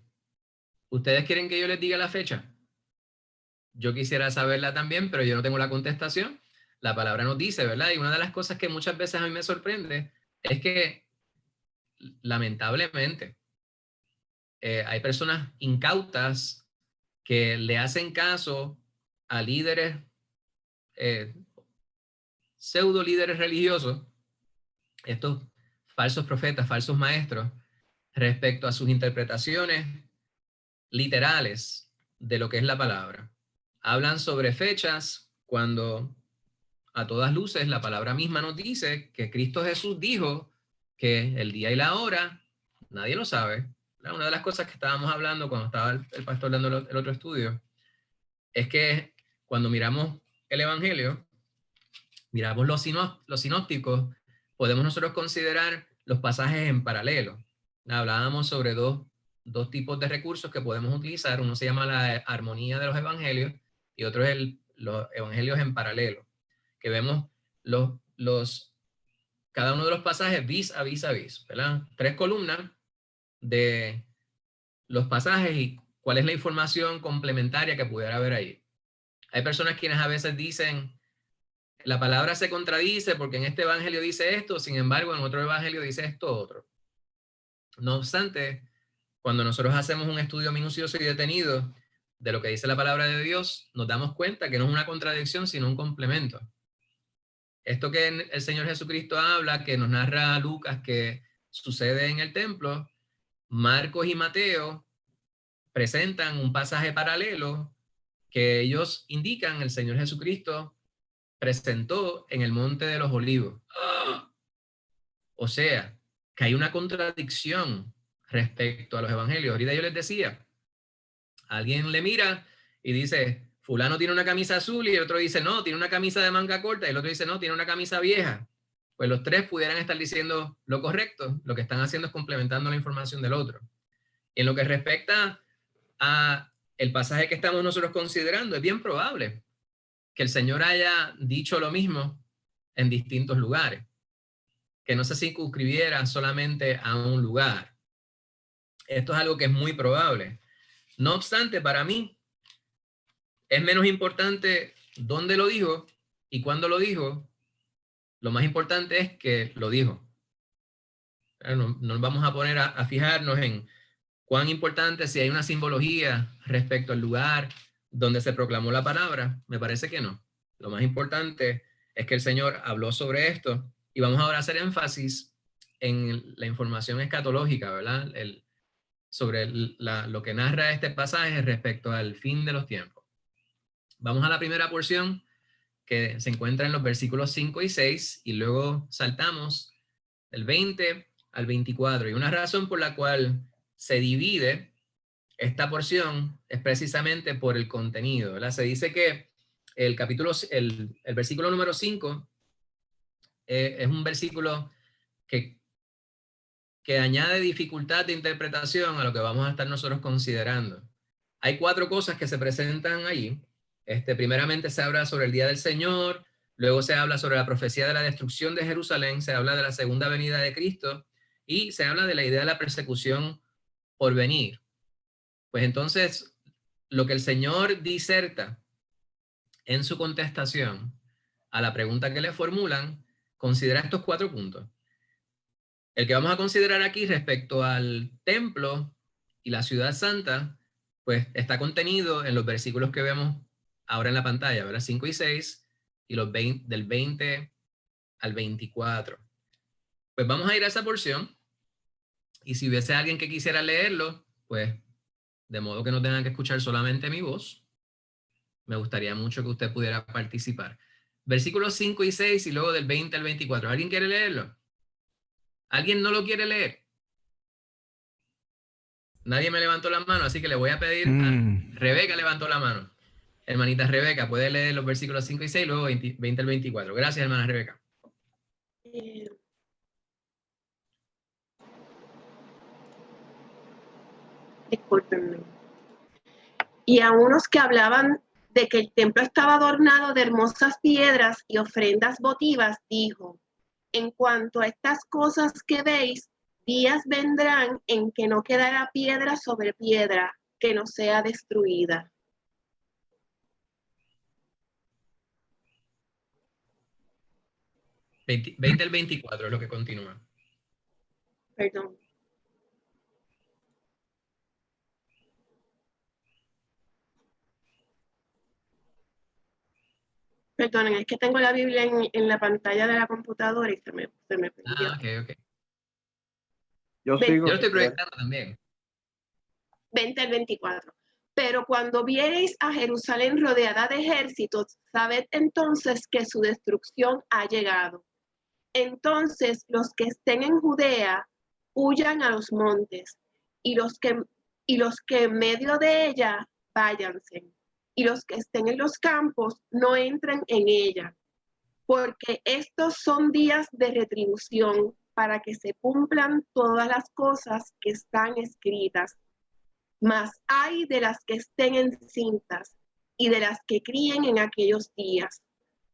¿Ustedes quieren que yo les diga la fecha? Yo quisiera saberla también, pero yo no tengo la contestación. La palabra nos dice, ¿verdad? Y una de las cosas que muchas veces a mí me sorprende es que, lamentablemente, hay personas incautas que le hacen caso a líderes, pseudo líderes religiosos, estos falsos profetas, falsos maestros, respecto a sus interpretaciones literales de lo que es la palabra. Hablan sobre fechas cuando a todas luces la palabra misma nos dice que Cristo Jesús dijo que el día y la hora nadie lo sabe. Una de las cosas que estábamos hablando cuando estaba el pastor dando el otro estudio es que cuando miramos el Evangelio, miramos los sinópticos, podemos nosotros considerar los pasajes en paralelo. Hablábamos sobre dos dos tipos de recursos que podemos utilizar. Uno se llama la armonía de los evangelios y otro es los evangelios en paralelo, que vemos cada uno de los pasajes vis a vis, ¿verdad? 3 columnas de los pasajes y cuál es la información complementaria que pudiera haber ahí. Hay personas quienes a veces dicen, la palabra se contradice porque en este evangelio dice esto, sin embargo en otro evangelio dice esto otro. No obstante, cuando nosotros hacemos un estudio minucioso y detenido de lo que dice la palabra de Dios, nos damos cuenta que no es una contradicción, sino un complemento. Esto que el Señor Jesucristo habla, que nos narra Lucas, que sucede en el templo, Marcos y Mateo presentan un pasaje paralelo que ellos indican el Señor Jesucristo presentó en el Monte de los Olivos. O sea, que hay una contradicción respecto a los evangelios. Ahorita yo les decía, alguien le mira y dice, fulano tiene una camisa azul y el otro dice, no, tiene una camisa de manga corta y el otro dice, no, tiene una camisa vieja. Pues los tres pudieran estar diciendo lo correcto, lo que están haciendo es complementando la información del otro. Y en lo que respecta a el pasaje que estamos nosotros considerando, es bien probable que el Señor haya dicho lo mismo en distintos lugares, que no se circunscribiera solamente a un lugar. Esto es algo que es muy probable. No obstante, para mí, es menos importante dónde lo dijo y cuándo lo dijo. Lo más importante es que lo dijo. No nos vamos a poner a fijarnos en cuán importante, si hay una simbología respecto al lugar donde se proclamó la palabra. Me parece que no. Lo más importante es que el Señor habló sobre esto y vamos ahora a hacer énfasis en la información escatológica, ¿verdad? Sobre lo que narra este pasaje respecto al fin de los tiempos. Vamos a la primera porción que se encuentra en los versículos 5 y 6 y luego saltamos del 20 al 24. Y una razón por la cual se divide esta porción es precisamente por el contenido, ¿verdad? Se dice que el versículo número 5 es un versículo que añade dificultad de interpretación a lo que vamos a estar nosotros considerando. Hay 4 cosas que se presentan allí. Primeramente se habla sobre el día del Señor, luego se habla sobre la profecía de la destrucción de Jerusalén, se habla de la segunda venida de Cristo y se habla de la idea de la persecución por venir. Pues entonces, lo que el Señor diserta en su contestación a la pregunta que le formulan, considera estos 4 puntos. El que vamos a considerar aquí respecto al templo y la ciudad santa, pues está contenido en los versículos que vemos ahora en la pantalla, ¿verdad? 5 y 6 y del 20 al 24. Pues vamos a ir a esa porción y si hubiese alguien que quisiera leerlo, pues de modo que no tengan que escuchar solamente mi voz, me gustaría mucho que usted pudiera participar. Versículos 5 y 6 y luego del 20 al 24. ¿Alguien quiere leerlo? ¿Alguien no lo quiere leer? Nadie me levantó la mano, así que le voy a pedir a Rebeca levantó la mano. Hermanita Rebeca, puede leer los versículos 5 y 6, luego 20 al 24. Gracias, hermana Rebeca. Discúlpenme. Y a unos que hablaban de que el templo estaba adornado de hermosas piedras y ofrendas votivas, dijo, en cuanto a estas cosas que veis, días vendrán en que no quedará piedra sobre piedra que no sea destruida. $20 al 24 es lo que continúa. Perdón. Perdonen, es que tengo la Biblia en la pantalla de la computadora y se me perdió. Ok. Yo lo estoy proyectando también. 20 al 24. Pero cuando viereis a Jerusalén rodeada de ejércitos, sabed entonces que su destrucción ha llegado. Entonces los que estén en Judea huyan a los montes, y los que en medio de ella váyanse, y los que estén en los campos no entren en ella, porque estos son días de retribución para que se cumplan todas las cosas que están escritas Mas ay de las que estén encintas y de las que críen en aquellos días,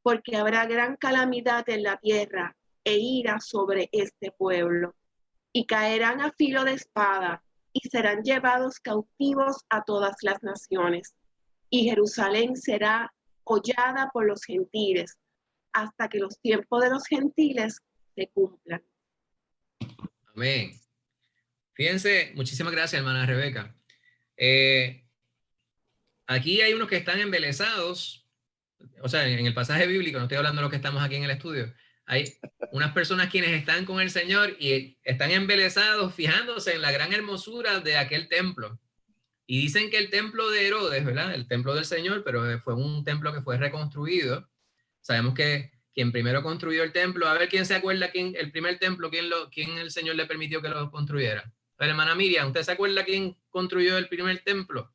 porque habrá gran calamidad en la tierra e ira sobre este pueblo. Y caerán a filo de espada y serán llevados cautivos a todas las naciones. Y Jerusalén será hollada por los gentiles hasta que los tiempos de los gentiles se cumplan. Amén. Fíjense, muchísimas gracias, hermana Rebeca. Aquí hay unos que están embelesados, o sea, en el pasaje bíblico, no estoy hablando de los que estamos aquí en el estudio, hay unas personas quienes están con el Señor y están embelesados fijándose en la gran hermosura de aquel templo. Y dicen que el templo de Herodes, ¿verdad? El templo del Señor, pero fue un templo que fue reconstruido. Sabemos que quien primero construyó el templo, a ver quién se acuerda, el primer templo, quién el Señor le permitió que lo construyera. Pero hermana Miriam, ¿usted se acuerda quién construyó el primer templo?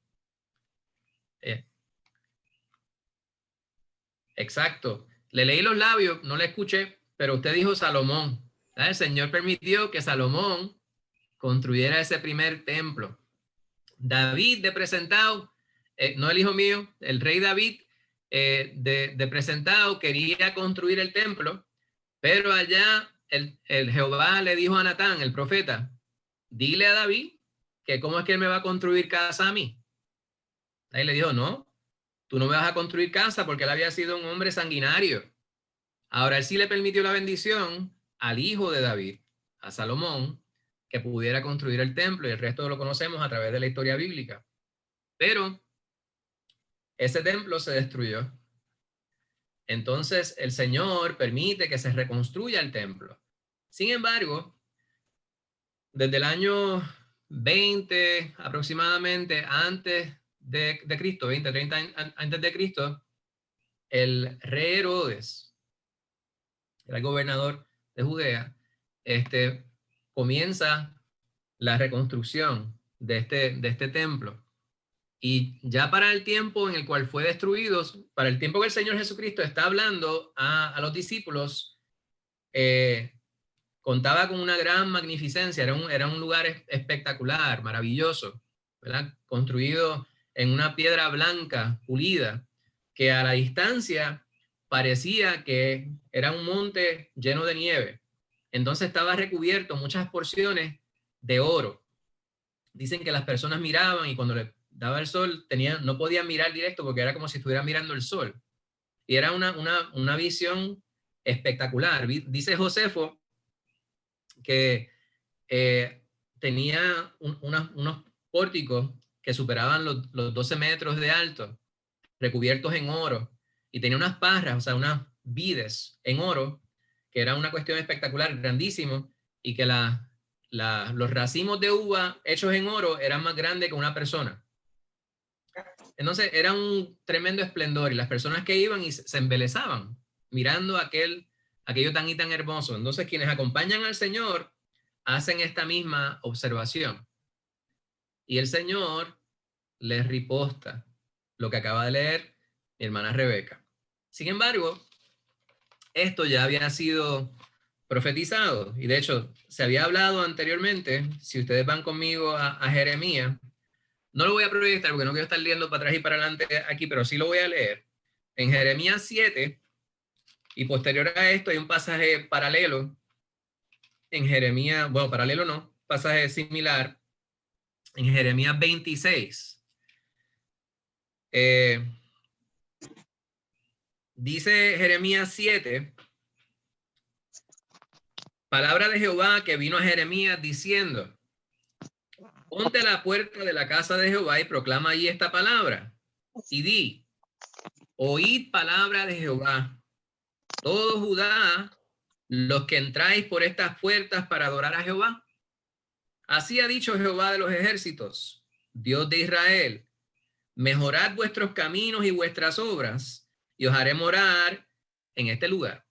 Exacto. Le leí los labios, no le escuché, pero usted dijo Salomón. El Señor permitió que Salomón construyera ese primer templo. David de presentado, no el hijo mío, el rey David de presentado quería construir el templo, pero allá el Jehová le dijo a Natán, el profeta, dile a David que cómo es que él me va a construir casa a mí. Ahí le dijo, no, tú no me vas a construir casa porque él había sido un hombre sanguinario. Ahora él sí le permitió la bendición al hijo de David, a Salomón, que pudiera construir el templo, y el resto lo conocemos a través de la historia bíblica. Pero ese templo se destruyó. Entonces el Señor permite que se reconstruya el templo. Sin embargo, desde el año 20 aproximadamente antes de Cristo, 20, 30 antes de Cristo, el rey Herodes, era el gobernador de Judea, comienza la reconstrucción de este templo. Y ya para el tiempo en el cual fue destruido, para el tiempo que el Señor Jesucristo está hablando a los discípulos, contaba con una gran magnificencia, era un lugar espectacular, maravilloso, ¿verdad? Construido en una piedra blanca, pulida, que a la distancia parecía que era un monte lleno de nieve. Entonces estaba recubierto muchas porciones de oro. Dicen que las personas miraban y cuando le daba el sol no podían mirar directo porque era como si estuvieran mirando el sol. Y era una visión espectacular. Dice Josefo que tenía unos pórticos que superaban los 12 metros de alto, recubiertos en oro, y tenía unas parras, o sea, unas vides en oro, que era una cuestión espectacular, grandísimo, y que los racimos de uva hechos en oro eran más grandes que una persona. Entonces era un tremendo esplendor y las personas que iban y se embelesaban mirando aquello tan y tan hermoso. Entonces quienes acompañan al Señor hacen esta misma observación. Y el Señor les riposta lo que acaba de leer mi hermana Rebeca. Sin embargo, esto ya había sido profetizado y de hecho se había hablado anteriormente. Si ustedes van conmigo a Jeremías, no lo voy a proyectar porque no quiero estar leyendo para atrás y para adelante aquí, pero sí lo voy a leer. En Jeremías 7, y posterior a esto hay un pasaje paralelo en Jeremías, bueno, paralelo no, pasaje similar en Jeremías 26. Dice Jeremías 7, palabra de Jehová que vino a Jeremías diciendo, ponte a la puerta de la casa de Jehová y proclama allí esta palabra. Y di, oíd palabra de Jehová, todo Judá, los que entráis por estas puertas para adorar a Jehová. Así ha dicho Jehová de los ejércitos, Dios de Israel, mejorad vuestros caminos y vuestras obras, y os haré morar en este lugar.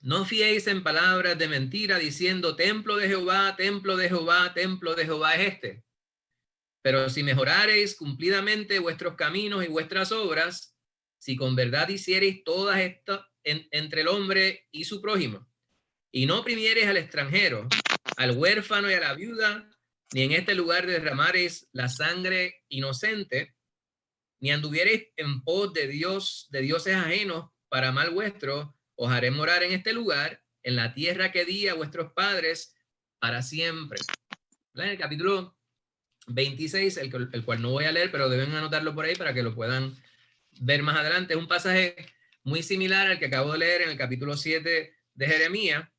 No fiéis en palabras de mentira diciendo templo de Jehová, templo de Jehová, templo de Jehová es este. Pero si mejorareis cumplidamente vuestros caminos y vuestras obras, si con verdad hiciereis todas estas entre el hombre y su prójimo, y no oprimiereis al extranjero, al huérfano y a la viuda, ni en este lugar derramaréis la sangre inocente, ni anduviereis en pos de dioses ajenos para mal vuestro, os haré morar en este lugar, en la tierra que di a vuestros padres para siempre. En el capítulo 26, el cual no voy a leer, pero deben anotarlo por ahí para que lo puedan ver más adelante. Es un pasaje muy similar al que acabo de leer en el capítulo 7 de Jeremías.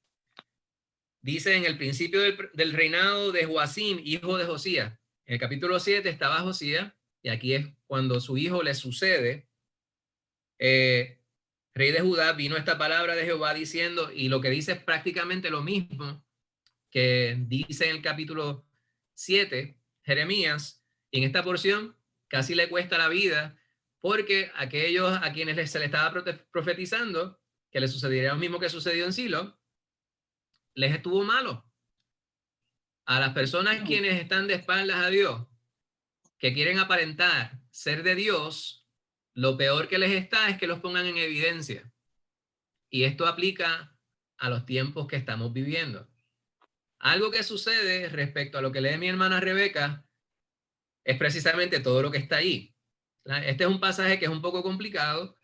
Dice: en el principio del reinado de Joacim, hijo de Josías. En el capítulo 7 estaba Josías, y aquí es cuando su hijo le sucede. Rey de Judá, vino esta palabra de Jehová diciendo, y lo que dice es prácticamente lo mismo que dice en el capítulo 7, Jeremías, y en esta porción casi le cuesta la vida, porque aquellos a quienes se le estaba profetizando que le sucedería lo mismo que sucedió en Silo, les estuvo malo. A las personas quienes están de espaldas a Dios, que quieren aparentar ser de Dios, lo peor que les está es que los pongan en evidencia. Y esto aplica a los tiempos que estamos viviendo. Algo que sucede respecto a lo que lee mi hermana Rebeca es precisamente todo lo que está ahí. Este es un pasaje que es un poco complicado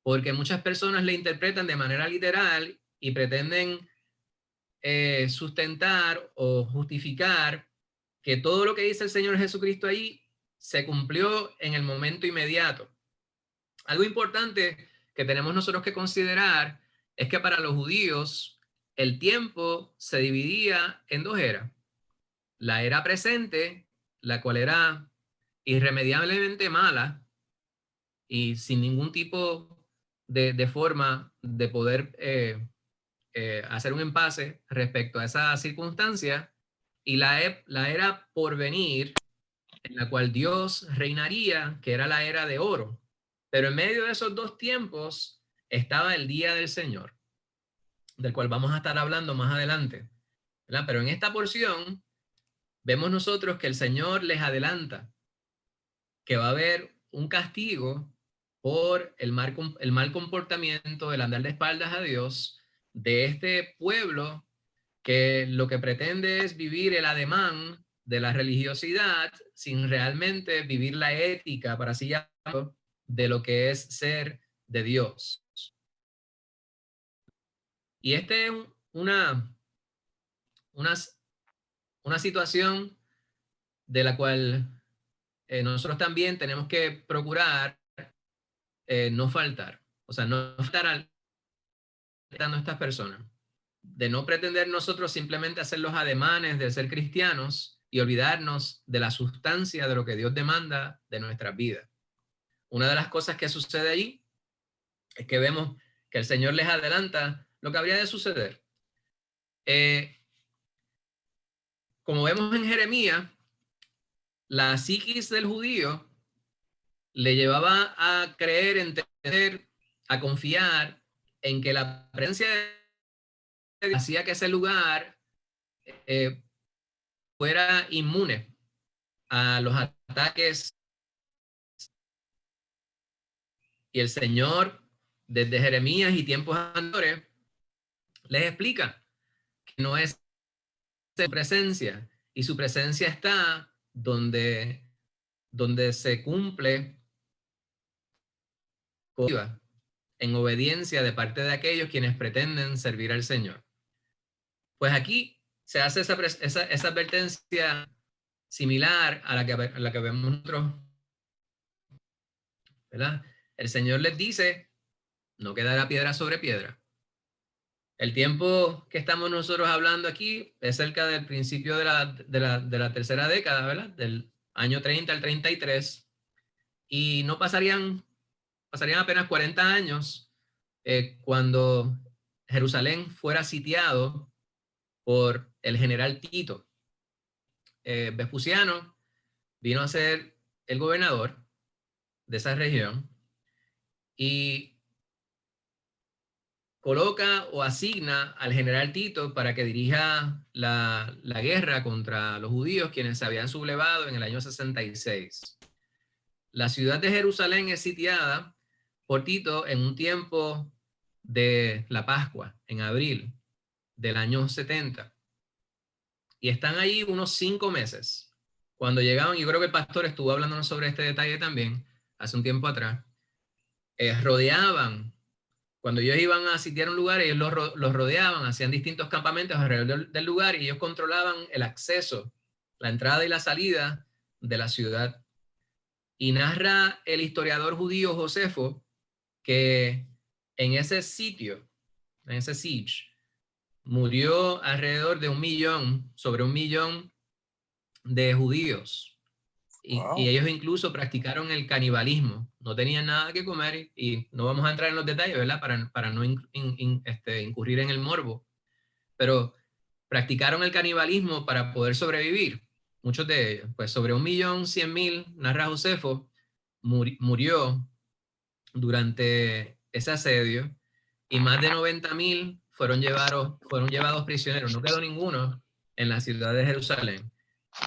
porque muchas personas le interpretan de manera literal y pretenden sustentar o justificar que todo lo que dice el Señor Jesucristo ahí se cumplió en el momento inmediato. Algo importante que tenemos nosotros que considerar es que para los judíos el tiempo se dividía en dos eras. La era presente, la cual era irremediablemente mala y sin ningún tipo de forma de poder hacer un empase respecto a esa circunstancia, y la era por venir, en la cual Dios reinaría, que era la era de oro. Pero en medio de esos dos tiempos estaba el día del Señor, del cual vamos a estar hablando más adelante, ¿verdad? Pero en esta porción vemos nosotros que el Señor les adelanta que va a haber un castigo por el mal comportamiento, el andar de espaldas a Dios de este pueblo que lo que pretende es vivir el ademán de la religiosidad sin realmente vivir la ética, para así llamarlo, de lo que es ser de Dios. Y este es una situación de la cual nosotros también tenemos que procurar no faltar. O sea, no faltar a estas personas. De no pretender nosotros simplemente hacer los ademanes de ser cristianos y olvidarnos de la sustancia de lo que Dios demanda de nuestras vidas. Una de las cosas que sucede allí es que vemos que el Señor les adelanta lo que habría de suceder. Como vemos en Jeremías, la psiquis del judío le llevaba a creer, entender, a confiar en que la presencia de Dios hacía que ese lugar fuera inmune a los ataques. Y el Señor, desde Jeremías y tiempos anteriores, les explica que no es su presencia, y su presencia está donde se cumple en obediencia de parte de aquellos quienes pretenden servir al Señor. Pues aquí se hace esa advertencia similar a la que vemos nosotros, ¿verdad? El Señor les dice: no quedará piedra sobre piedra. El tiempo que estamos nosotros hablando aquí es cerca del principio de la tercera década, ¿verdad? Del año 30 al 33, y no pasarían apenas 40 años cuando Jerusalén fuera sitiado por el general Tito. Vespuciano vino a ser el gobernador de esa región y coloca o asigna al general Tito para que dirija la guerra contra los judíos, quienes se habían sublevado en el año 66. La ciudad de Jerusalén es sitiada por Tito en un tiempo de la Pascua, en abril del año 70. y están ahí unos 5 meses. Cuando llegaban, yo creo que el pastor estuvo hablándonos sobre este detalle también, hace un tiempo atrás, rodeaban, cuando ellos iban a sitiar un lugar, ellos los rodeaban, hacían distintos campamentos alrededor del lugar y ellos controlaban el acceso, la entrada y la salida de la ciudad. Y narra el historiador judío Josefo que en ese sitio, en ese siege, murió alrededor de 1 millón, sobre 1 millón de judíos. Y ellos incluso practicaron el canibalismo. No tenían nada que comer y no vamos a entrar en los detalles, ¿verdad? Para no incurrir en el morbo. Pero practicaron el canibalismo para poder sobrevivir. Muchos de ellos. Pues sobre 1.100.000, narra Josefo, murió durante ese asedio y más de 90.000 fueron llevados prisioneros. No quedó ninguno en la ciudad de Jerusalén.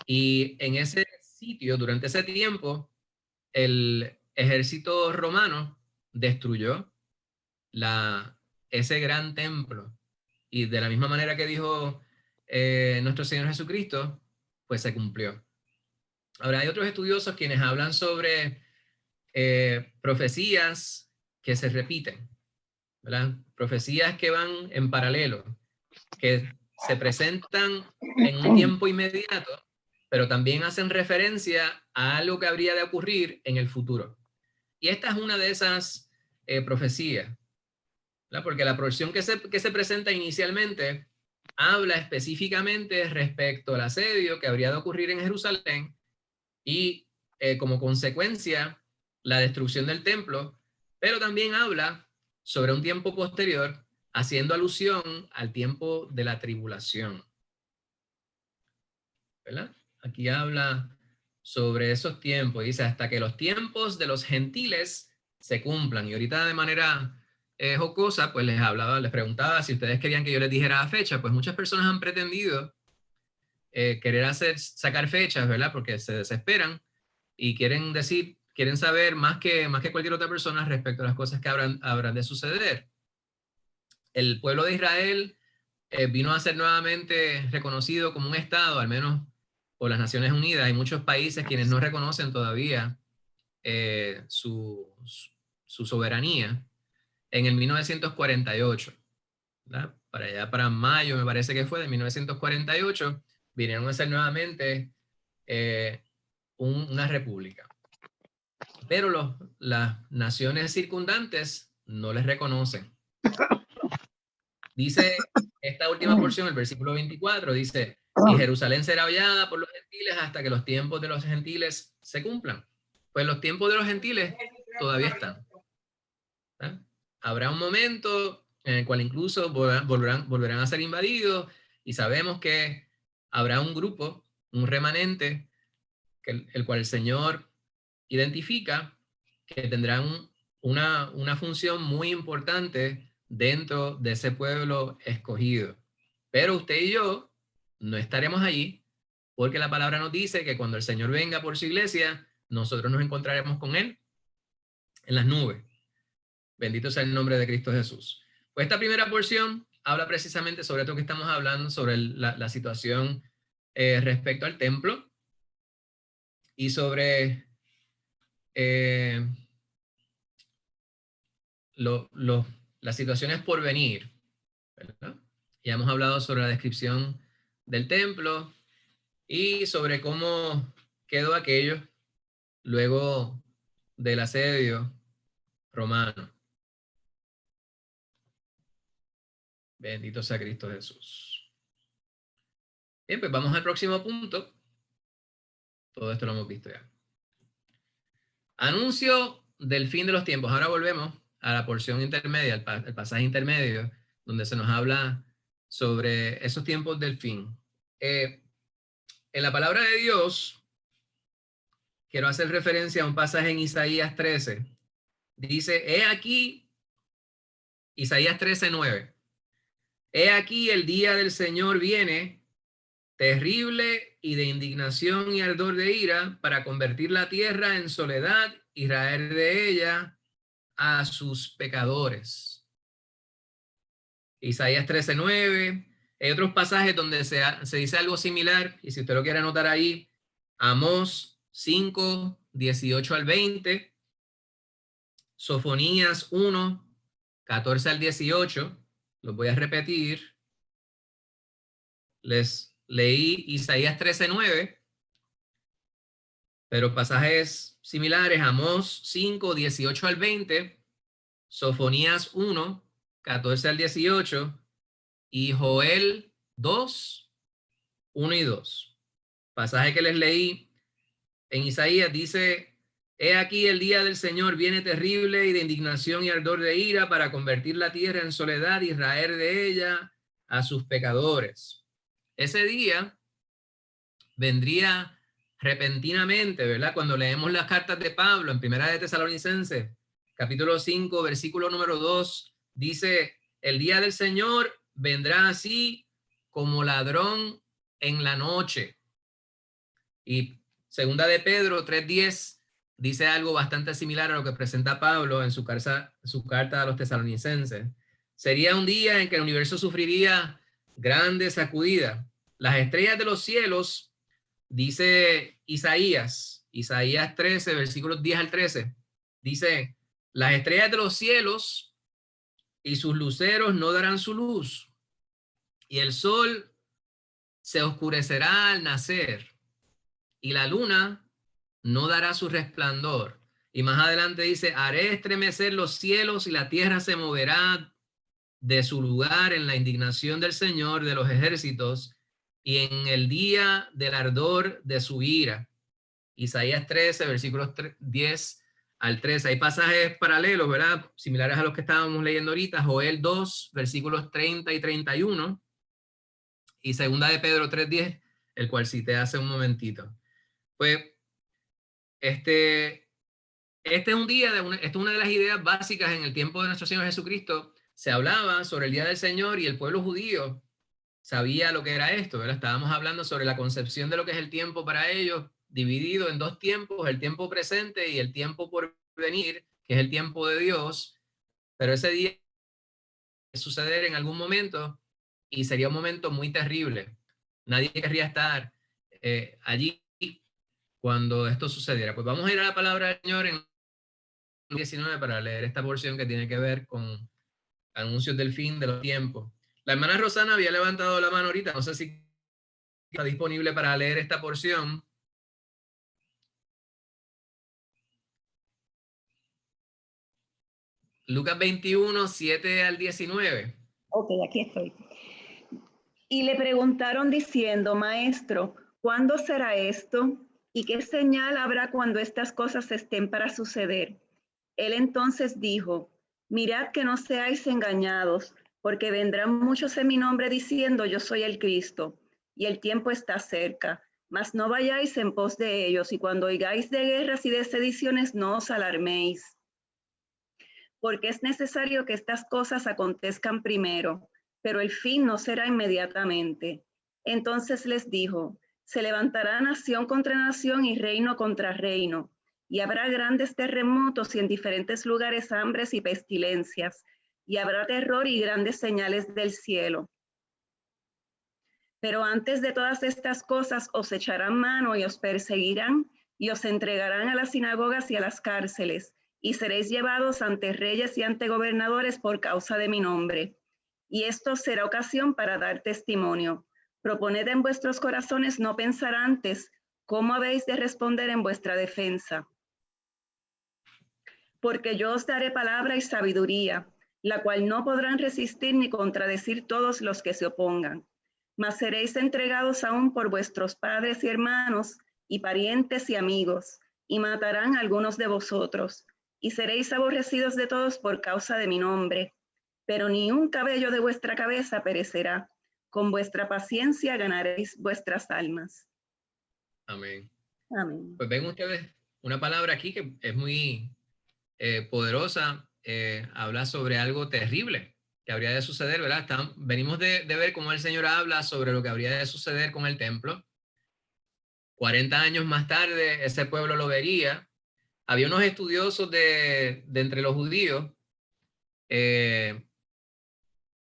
Y en ese sitio, durante ese tiempo, el ejército romano destruyó ese gran templo. Y de la misma manera que dijo nuestro Señor Jesucristo, pues se cumplió. Ahora, hay otros estudiosos quienes hablan sobre profecías que se repiten, ¿verdad? Profecías que van en paralelo, que se presentan en un tiempo inmediato, pero también hacen referencia a algo que habría de ocurrir en el futuro. Y esta es una de esas profecías, ¿verdad? Porque la porción que se presenta inicialmente habla específicamente respecto al asedio que habría de ocurrir en Jerusalén y como consecuencia la destrucción del templo, pero también habla sobre un tiempo posterior, haciendo alusión al tiempo de la tribulación, ¿verdad? Aquí habla sobre esos tiempos, dice, hasta que los tiempos de los gentiles se cumplan. Y ahorita de manera jocosa, pues les preguntaba si ustedes querían que yo les dijera la fecha. Pues muchas personas han pretendido querer sacar fechas, ¿verdad? Porque se desesperan y quieren saber más que cualquier otra persona respecto a las cosas que habrán de suceder. El pueblo de Israel vino a ser nuevamente reconocido como un estado, al menos por las Naciones Unidas. Hay muchos países quienes no reconocen todavía su soberanía en el 1948, ¿verdad? Para allá, para mayo, me parece que fue, de 1948, vinieron a ser nuevamente una república. Pero las naciones circundantes no les reconocen. Dice esta última porción, el versículo 24, dice, y Jerusalén será hollada por los gentiles hasta que los tiempos de los gentiles se cumplan. Pues los tiempos de los gentiles todavía están. ¿Eh? Habrá un momento en el cual incluso volverán a ser invadidos y sabemos que habrá un grupo, un remanente, el cual el Señor identifica que tendrán una función muy importante dentro de ese pueblo escogido. Pero usted y yo no estaremos allí porque la palabra nos dice que cuando el Señor venga por su iglesia, nosotros nos encontraremos con Él en las nubes. Bendito sea el nombre de Cristo Jesús. Pues esta primera porción habla precisamente sobre esto que estamos hablando, sobre la situación respecto al templo y sobre las situaciones por venir, ¿verdad? Ya hemos hablado sobre la descripción del templo y sobre cómo quedó aquello luego del asedio romano. Bendito sea Cristo Jesús. Bien, pues vamos al próximo punto. Todo esto lo hemos visto ya. Anuncio del fin de los tiempos. Ahora volvemos a la porción intermedia, el pasaje intermedio, donde se nos habla sobre esos tiempos del fin. En la palabra de Dios, quiero hacer referencia a un pasaje en Isaías 13. Dice, he aquí, Isaías 13:9. He aquí el día del Señor viene, terrible y de indignación y ardor de ira, para convertir la tierra en soledad y raer de ella a sus pecadores. Isaías 13:9, Hay otros pasajes donde se dice algo similar, y si usted lo quiere anotar ahí, Amós 5, 18 al 20, Sofonías 1, 14 al 18, los voy a repetir. Les leí Isaías 13, 9, pero pasajes similares, Amós 5, 18 al 20, Sofonías 1, 14 al 18, y Joel 2, 1 y 2. Pasaje que les leí en Isaías dice: he aquí el día del Señor viene terrible y de indignación y ardor de ira para convertir la tierra en soledad y raer de ella a sus pecadores. Ese día vendría repentinamente, ¿verdad? Cuando leemos las cartas de Pablo en Primera de Tesalonicenses, capítulo 5, versículo número 2, dice: el día del Señor vendrá así como ladrón en la noche. Y Segunda de Pedro 3:10 dice algo bastante similar a lo que presenta Pablo en su carta a los tesalonicenses. Sería un día en que el universo sufriría grande sacudida. Las estrellas de los cielos, dice Isaías 13, versículos 10 al 13, dice: las estrellas de los cielos y sus luceros no darán su luz, y el sol se oscurecerá al nacer, y la luna no dará su resplandor. Y más adelante dice: haré estremecer los cielos y la tierra se moverá de su lugar en la indignación del Señor de los ejércitos y en el día del ardor de su ira. Isaías 13, versículos 10 al 13. Hay pasajes paralelos, ¿verdad? Similares a los que estábamos leyendo ahorita. Joel 2, versículos 30 y 31. Y Segunda de Pedro 3:10, el cual cité hace un momentito. Pues este es un día, esta es una de las ideas básicas en el tiempo de nuestro Señor Jesucristo. Se hablaba sobre el día del Señor y el pueblo judío sabía lo que era esto, ¿verdad? Estábamos hablando sobre la concepción de lo que es el tiempo para ellos, dividido en dos tiempos: el tiempo presente y el tiempo por venir, que es el tiempo de Dios. Pero ese día va a suceder en algún momento y sería un momento muy terrible. Nadie querría estar allí cuando esto sucediera. Pues vamos a ir a la palabra del Señor en 19 para leer esta porción que tiene que ver con anuncios del fin de los tiempos. La hermana Rosana había levantado la mano ahorita, no sé si está disponible para leer esta porción. Lucas 21, 7 al 19. Ok, aquí estoy. Y le preguntaron diciendo: Maestro, ¿cuándo será esto? ¿Y qué señal habrá cuando estas cosas estén para suceder? Él entonces dijo: mirad que no seáis engañados, porque vendrán muchos en mi nombre diciendo: yo soy el Cristo, y el tiempo está cerca. Mas no vayáis en pos de ellos, y cuando oigáis de guerras y de sediciones, no os alarméis, porque es necesario que estas cosas acontezcan primero, pero el fin no será inmediatamente. Entonces les dijo: se levantará nación contra nación y reino contra reino, y habrá grandes terremotos y en diferentes lugares hambres y pestilencias, y habrá terror y grandes señales del cielo. Pero antes de todas estas cosas os echarán mano y os perseguirán y os entregarán a las sinagogas y a las cárceles, y seréis llevados ante reyes y ante gobernadores por causa de mi nombre. Y esto será ocasión para dar testimonio. Proponed en vuestros corazones no pensar antes cómo habéis de responder en vuestra defensa. Porque yo os daré palabra y sabiduría, la cual no podrán resistir ni contradecir todos los que se opongan. Mas seréis entregados aún por vuestros padres y hermanos, y parientes y amigos, y matarán a algunos de vosotros, y seréis aborrecidos de todos por causa de mi nombre. Pero ni un cabello de vuestra cabeza perecerá. Con vuestra paciencia ganaréis vuestras almas. Amén. Amén. Pues ven ustedes una palabra aquí que es muy poderosa. Habla sobre algo terrible que habría de suceder, ¿verdad? Venimos de ver cómo el Señor habla sobre lo que habría de suceder con el templo. 40 años más tarde, ese pueblo lo vería. Había unos estudiosos de entre los judíos,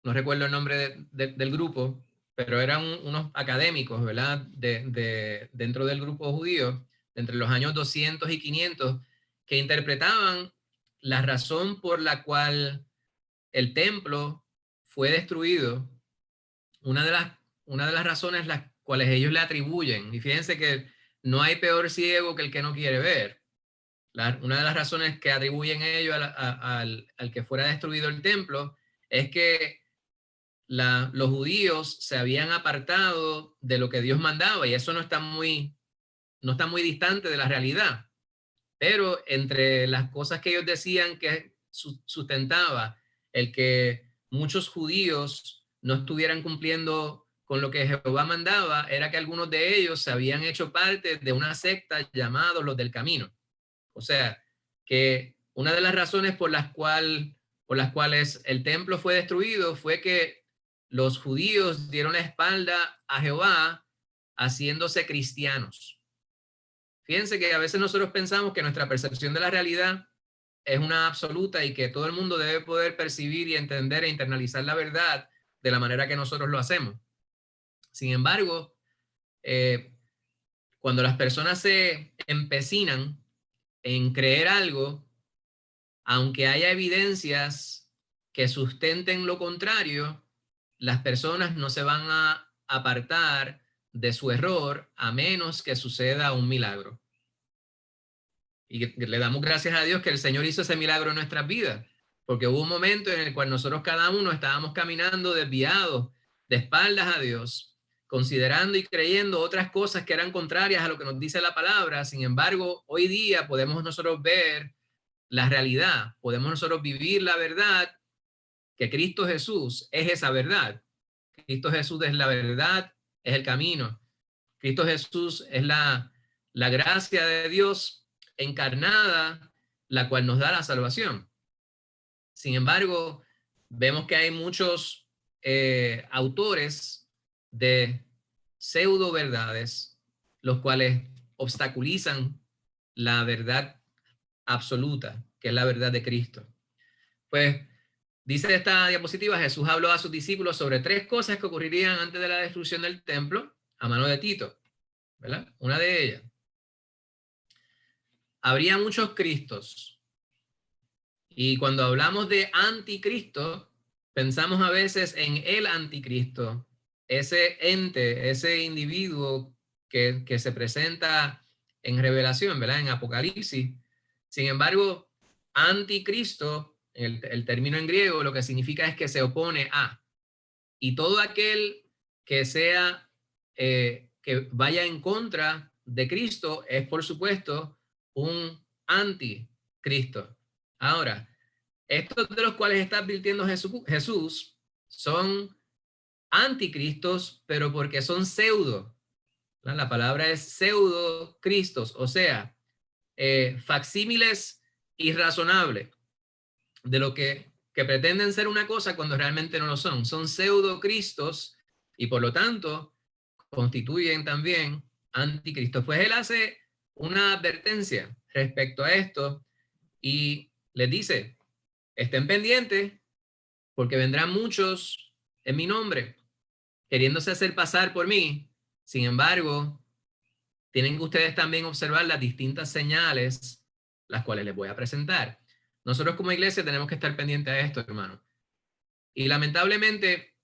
no recuerdo el nombre del grupo, pero eran unos académicos, ¿verdad? Dentro del grupo judío, entre los años 200 y 500, que interpretaban la razón por la cual el templo fue destruido. Una de las razones las cuales ellos le atribuyen, y fíjense que no hay peor ciego que el que no quiere ver. Una de las razones que atribuyen ellos al que fuera destruido el templo es que los judíos se habían apartado de lo que Dios mandaba, y eso no está muy distante de la realidad. Pero entre las cosas que ellos decían que sustentaba el que muchos judíos no estuvieran cumpliendo con lo que Jehová mandaba, era que algunos de ellos se habían hecho parte de una secta llamados los del camino. O sea, que una de las razones por las cuales el templo fue destruido fue que los judíos dieron la espalda a Jehová haciéndose cristianos. Fíjense que a veces nosotros pensamos que nuestra percepción de la realidad es una absoluta y que todo el mundo debe poder percibir y entender e internalizar la verdad de la manera que nosotros lo hacemos. Sin embargo, cuando las personas se empecinan en creer algo, aunque haya evidencias que sustenten lo contrario, las personas no se van a apartar de su error a menos que suceda un milagro. Y le damos gracias a Dios que el Señor hizo ese milagro en nuestras vidas, porque hubo un momento en el cual nosotros cada uno estábamos caminando desviados, de espaldas a Dios, considerando y creyendo otras cosas que eran contrarias a lo que nos dice la palabra. Sin embargo, hoy día podemos nosotros ver la realidad, podemos nosotros vivir la verdad, que Cristo Jesús es esa verdad. Cristo Jesús es la verdad, es el camino. Cristo Jesús es la gracia de Dios encarnada, la cual nos da la salvación. Sin embargo, vemos que hay muchos autores de pseudo verdades, los cuales obstaculizan la verdad absoluta, que es la verdad de Cristo. Pues dice esta diapositiva, Jesús habló a sus discípulos sobre 3 cosas que ocurrirían antes de la destrucción del templo a mano de Tito, ¿verdad? Una de ellas: habría muchos Cristos. Y cuando hablamos de anticristo, pensamos a veces en el anticristo, ese ente, ese individuo que se presenta en Revelación, ¿verdad? En Apocalipsis. Sin embargo, anticristo, el término en griego, lo que significa es que se opone a. Y todo aquel que sea, que vaya en contra de Cristo es, por supuesto, un anticristo. Ahora, estos de los cuales está advirtiendo Jesús son anticristos, pero porque son pseudo. ¿No? La palabra es pseudo cristos, o sea, facsímiles irrazonables de lo que pretenden ser una cosa cuando realmente no lo son. Son pseudo cristos y por lo tanto constituyen también anticristos. Pues él hace una advertencia respecto a esto y les dice: estén pendientes porque vendrán muchos en mi nombre queriéndose hacer pasar por mí. Sin embargo, tienen que ustedes también observar las distintas señales las cuales les voy a presentar. Nosotros como iglesia tenemos que estar pendientes a esto, hermano. Y lamentablemente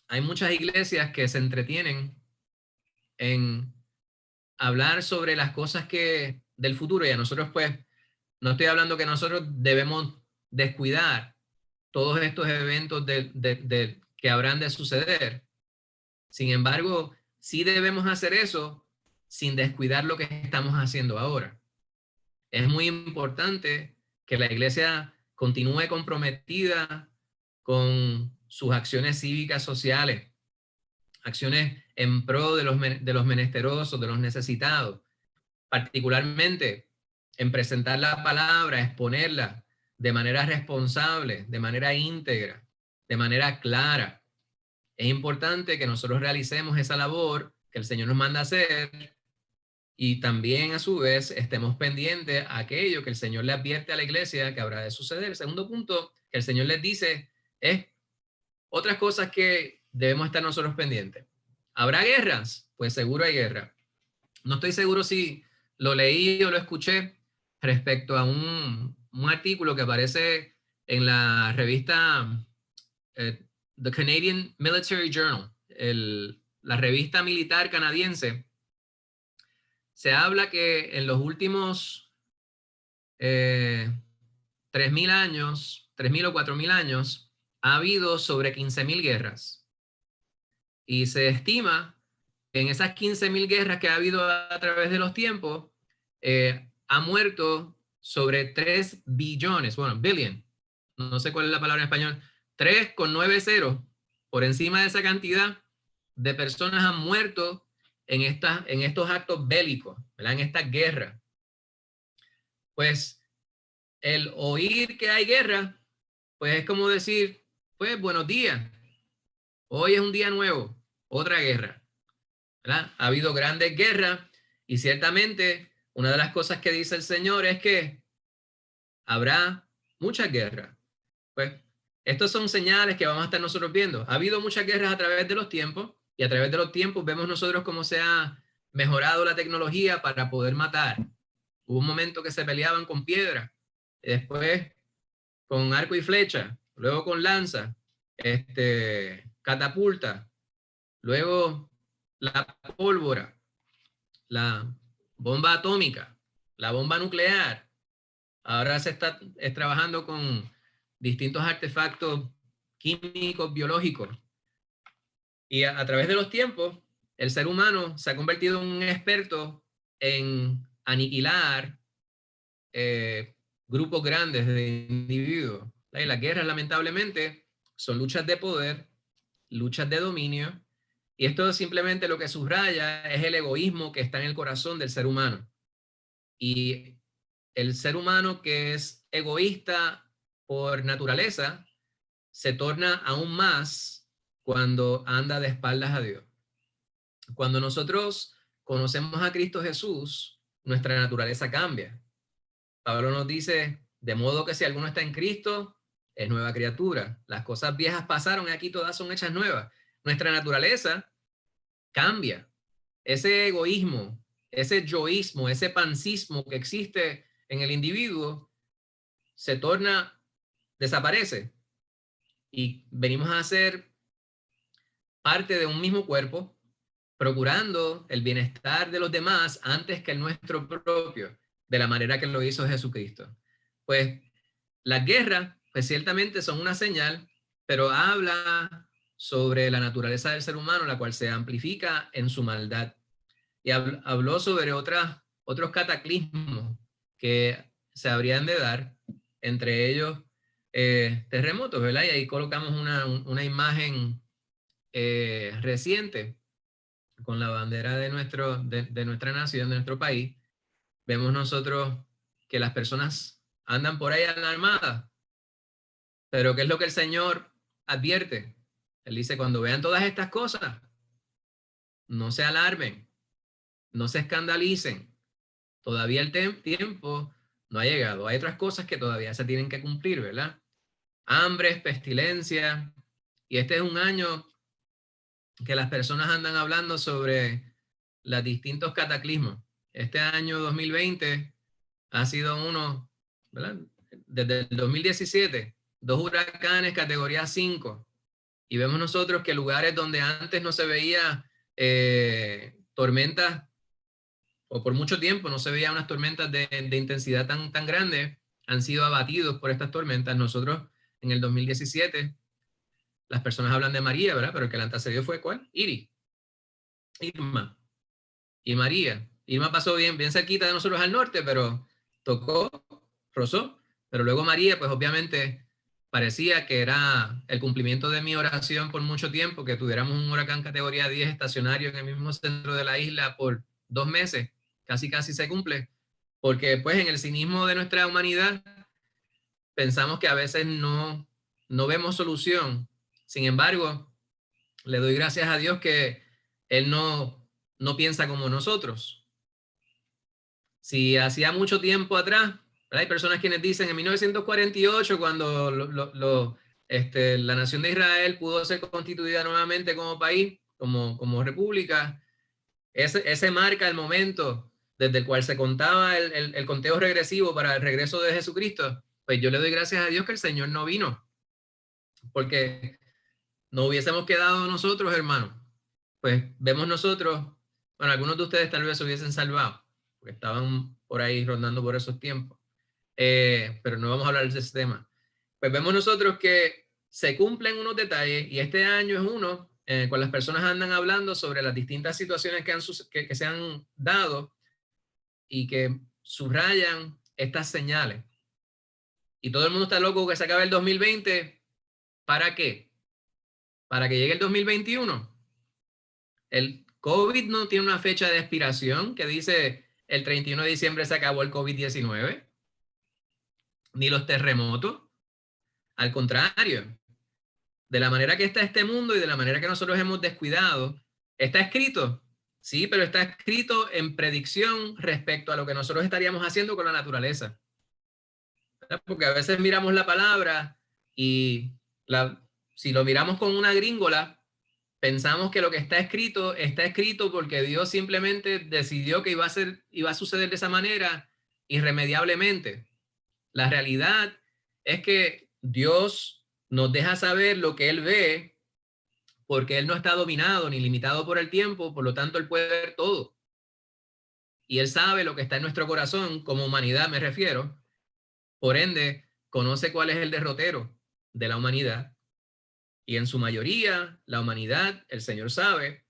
hay muchas iglesias que se entretienen en hablar sobre las cosas del futuro, y a nosotros pues no estoy hablando que nosotros debemos descuidar todos estos eventos que habrán de suceder. Sin embargo, sí debemos hacer eso sin descuidar lo que estamos haciendo ahora. Es muy importante que la iglesia continúe comprometida con sus acciones cívicas sociales, acciones en pro de los menesterosos, de los necesitados, particularmente en presentar la palabra, exponerla de manera responsable, de manera íntegra, de manera clara. Es importante que nosotros realicemos esa labor que el Señor nos manda hacer y también a su vez estemos pendientes a aquello que el Señor le advierte a la iglesia que habrá de suceder. El segundo punto que el Señor les dice es otras cosas que debemos estar nosotros pendientes. ¿Habrá guerras? Pues seguro hay guerra. No estoy seguro si lo leí o lo escuché respecto a un artículo que aparece en la revista The Canadian Military Journal, la revista militar canadiense. Se habla que en los últimos 3.000 años, 3.000 o 4.000 años, ha habido sobre 15.000 guerras. Y se estima que en esas 15.000 guerras que ha habido a través de los tiempos, ha muerto sobre 3 billones, bueno, billion, no sé cuál es la palabra en español, 3 con 9 ceros, por encima de esa cantidad de personas han muerto en estos actos bélicos, ¿verdad? En estas guerras. Pues el oír que hay guerra, pues es como decir, pues buenos días, hoy es un día nuevo, otra guerra, ¿verdad? Ha habido grandes guerras y ciertamente una de las cosas que dice el Señor es que habrá muchas guerras. Pues estos son señales que vamos a estar nosotros viendo. Ha habido muchas guerras a través de los tiempos y a través de los tiempos vemos nosotros cómo se ha mejorado la tecnología para poder matar. Hubo un momento que se peleaban con piedra, después con arco y flecha, luego con lanza, catapulta, luego la pólvora, la bomba atómica, la bomba nuclear. Ahora se está trabajando con distintos artefactos químicos, biológicos. Y a través de los tiempos, el ser humano se ha convertido en un experto en aniquilar grupos grandes de individuos. Y las guerras, lamentablemente, son luchas de poder, luchas de dominio, y esto simplemente lo que subraya es el egoísmo que está en el corazón del ser humano. Y el ser humano que es egoísta por naturaleza se torna aún más cuando anda de espaldas a Dios. Cuando nosotros conocemos a Cristo Jesús, nuestra naturaleza cambia. Pablo nos dice, de modo que si alguno está en Cristo, es nueva criatura. Las cosas viejas pasaron y aquí todas son hechas nuevas. Nuestra naturaleza cambia. Ese egoísmo, ese yoísmo, ese pancismo que existe en el individuo se torna, desaparece. Y venimos a ser parte de un mismo cuerpo, procurando el bienestar de los demás antes que el nuestro propio, de la manera que lo hizo Jesucristo. Pues las guerras, pues ciertamente son una señal, pero habla sobre la naturaleza del ser humano, la cual se amplifica en su maldad. Y habló sobre otros cataclismos que se habrían de dar, entre ellos terremotos, ¿verdad? Y ahí colocamos una imagen reciente con la bandera de nuestra nación, de nuestro país. Vemos nosotros que las personas andan por ahí alarmadas, pero ¿qué es lo que el Señor advierte? Él dice, cuando vean todas estas cosas, no se alarmen, no se escandalicen. Todavía el tiempo no ha llegado. Hay otras cosas que todavía se tienen que cumplir, ¿verdad? Hambres, pestilencia. Y este es un año que las personas andan hablando sobre los distintos cataclismos. Este año 2020 ha sido uno, ¿verdad? Desde el 2017, 2 huracanes categoría 5. Y vemos nosotros que lugares donde antes no se veía tormentas, o por mucho tiempo no se veía unas tormentas de intensidad tan grande, han sido abatidos por estas tormentas. Nosotros en el 2017, las personas hablan de María, ¿verdad? Pero el que la antecedió fue ¿cuál? Irma y María. Irma pasó bien cerquita de nosotros al norte, pero tocó, rozó. Pero luego María, pues obviamente parecía que era el cumplimiento de mi oración por mucho tiempo, que tuviéramos un huracán categoría 10 estacionario en el mismo centro de la isla por 2 meses. Casi se cumple. Porque pues en el cinismo de nuestra humanidad pensamos que a veces no vemos solución. Sin embargo, le doy gracias a Dios que Él no piensa como nosotros. Si hacía mucho tiempo atrás, ¿verdad? Hay personas quienes dicen en 1948, cuando la nación de Israel pudo ser constituida nuevamente como país, como república. Ese marca el momento desde el cual se contaba el conteo regresivo para el regreso de Jesucristo. Pues yo le doy gracias a Dios que el Señor no vino, porque no hubiésemos quedado nosotros, hermanos. Pues vemos nosotros, bueno, algunos de ustedes tal vez se hubiesen salvado, porque estaban por ahí rondando por esos tiempos. Pero no vamos a hablar de ese tema. Pues vemos nosotros que se cumplen unos detalles, y este año es uno cuando las personas andan hablando sobre las distintas situaciones que se han dado y que subrayan estas señales. Y todo el mundo está loco que se acabe el 2020. ¿Para qué? Para que llegue el 2021. El COVID no tiene una fecha de expiración que dice el 31 de diciembre se acabó el COVID-19, ni los terremotos. Al contrario, de la manera que está este mundo y de la manera que nosotros hemos descuidado, está escrito, sí, pero está escrito en predicción respecto a lo que nosotros estaríamos haciendo con la naturaleza. Porque a veces miramos la palabra y si lo miramos con una gringola, pensamos que lo que está escrito porque Dios simplemente decidió que iba a suceder de esa manera irremediablemente. La realidad es que Dios nos deja saber lo que Él ve, porque Él no está dominado ni limitado por el tiempo, por lo tanto Él puede ver todo. Y Él sabe lo que está en nuestro corazón, como humanidad me refiero. Por ende, conoce cuál es el derrotero de la humanidad. Y en su mayoría, la humanidad, el Señor sabe,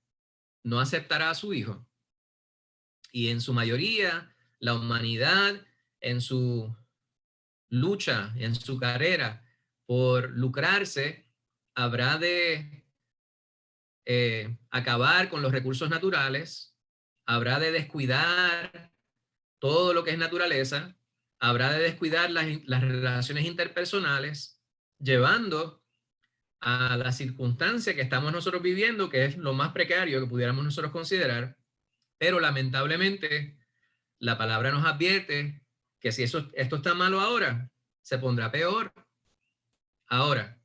no aceptará a su Hijo. Y en su mayoría, la humanidad, en su lucha, en su carrera por lucrarse, habrá de acabar con los recursos naturales, habrá de descuidar todo lo que es naturaleza, habrá de descuidar las relaciones interpersonales, llevando a la circunstancia que estamos nosotros viviendo, que es lo más precario que pudiéramos nosotros considerar, pero lamentablemente la palabra nos advierte que si esto está malo ahora, se pondrá peor. Ahora,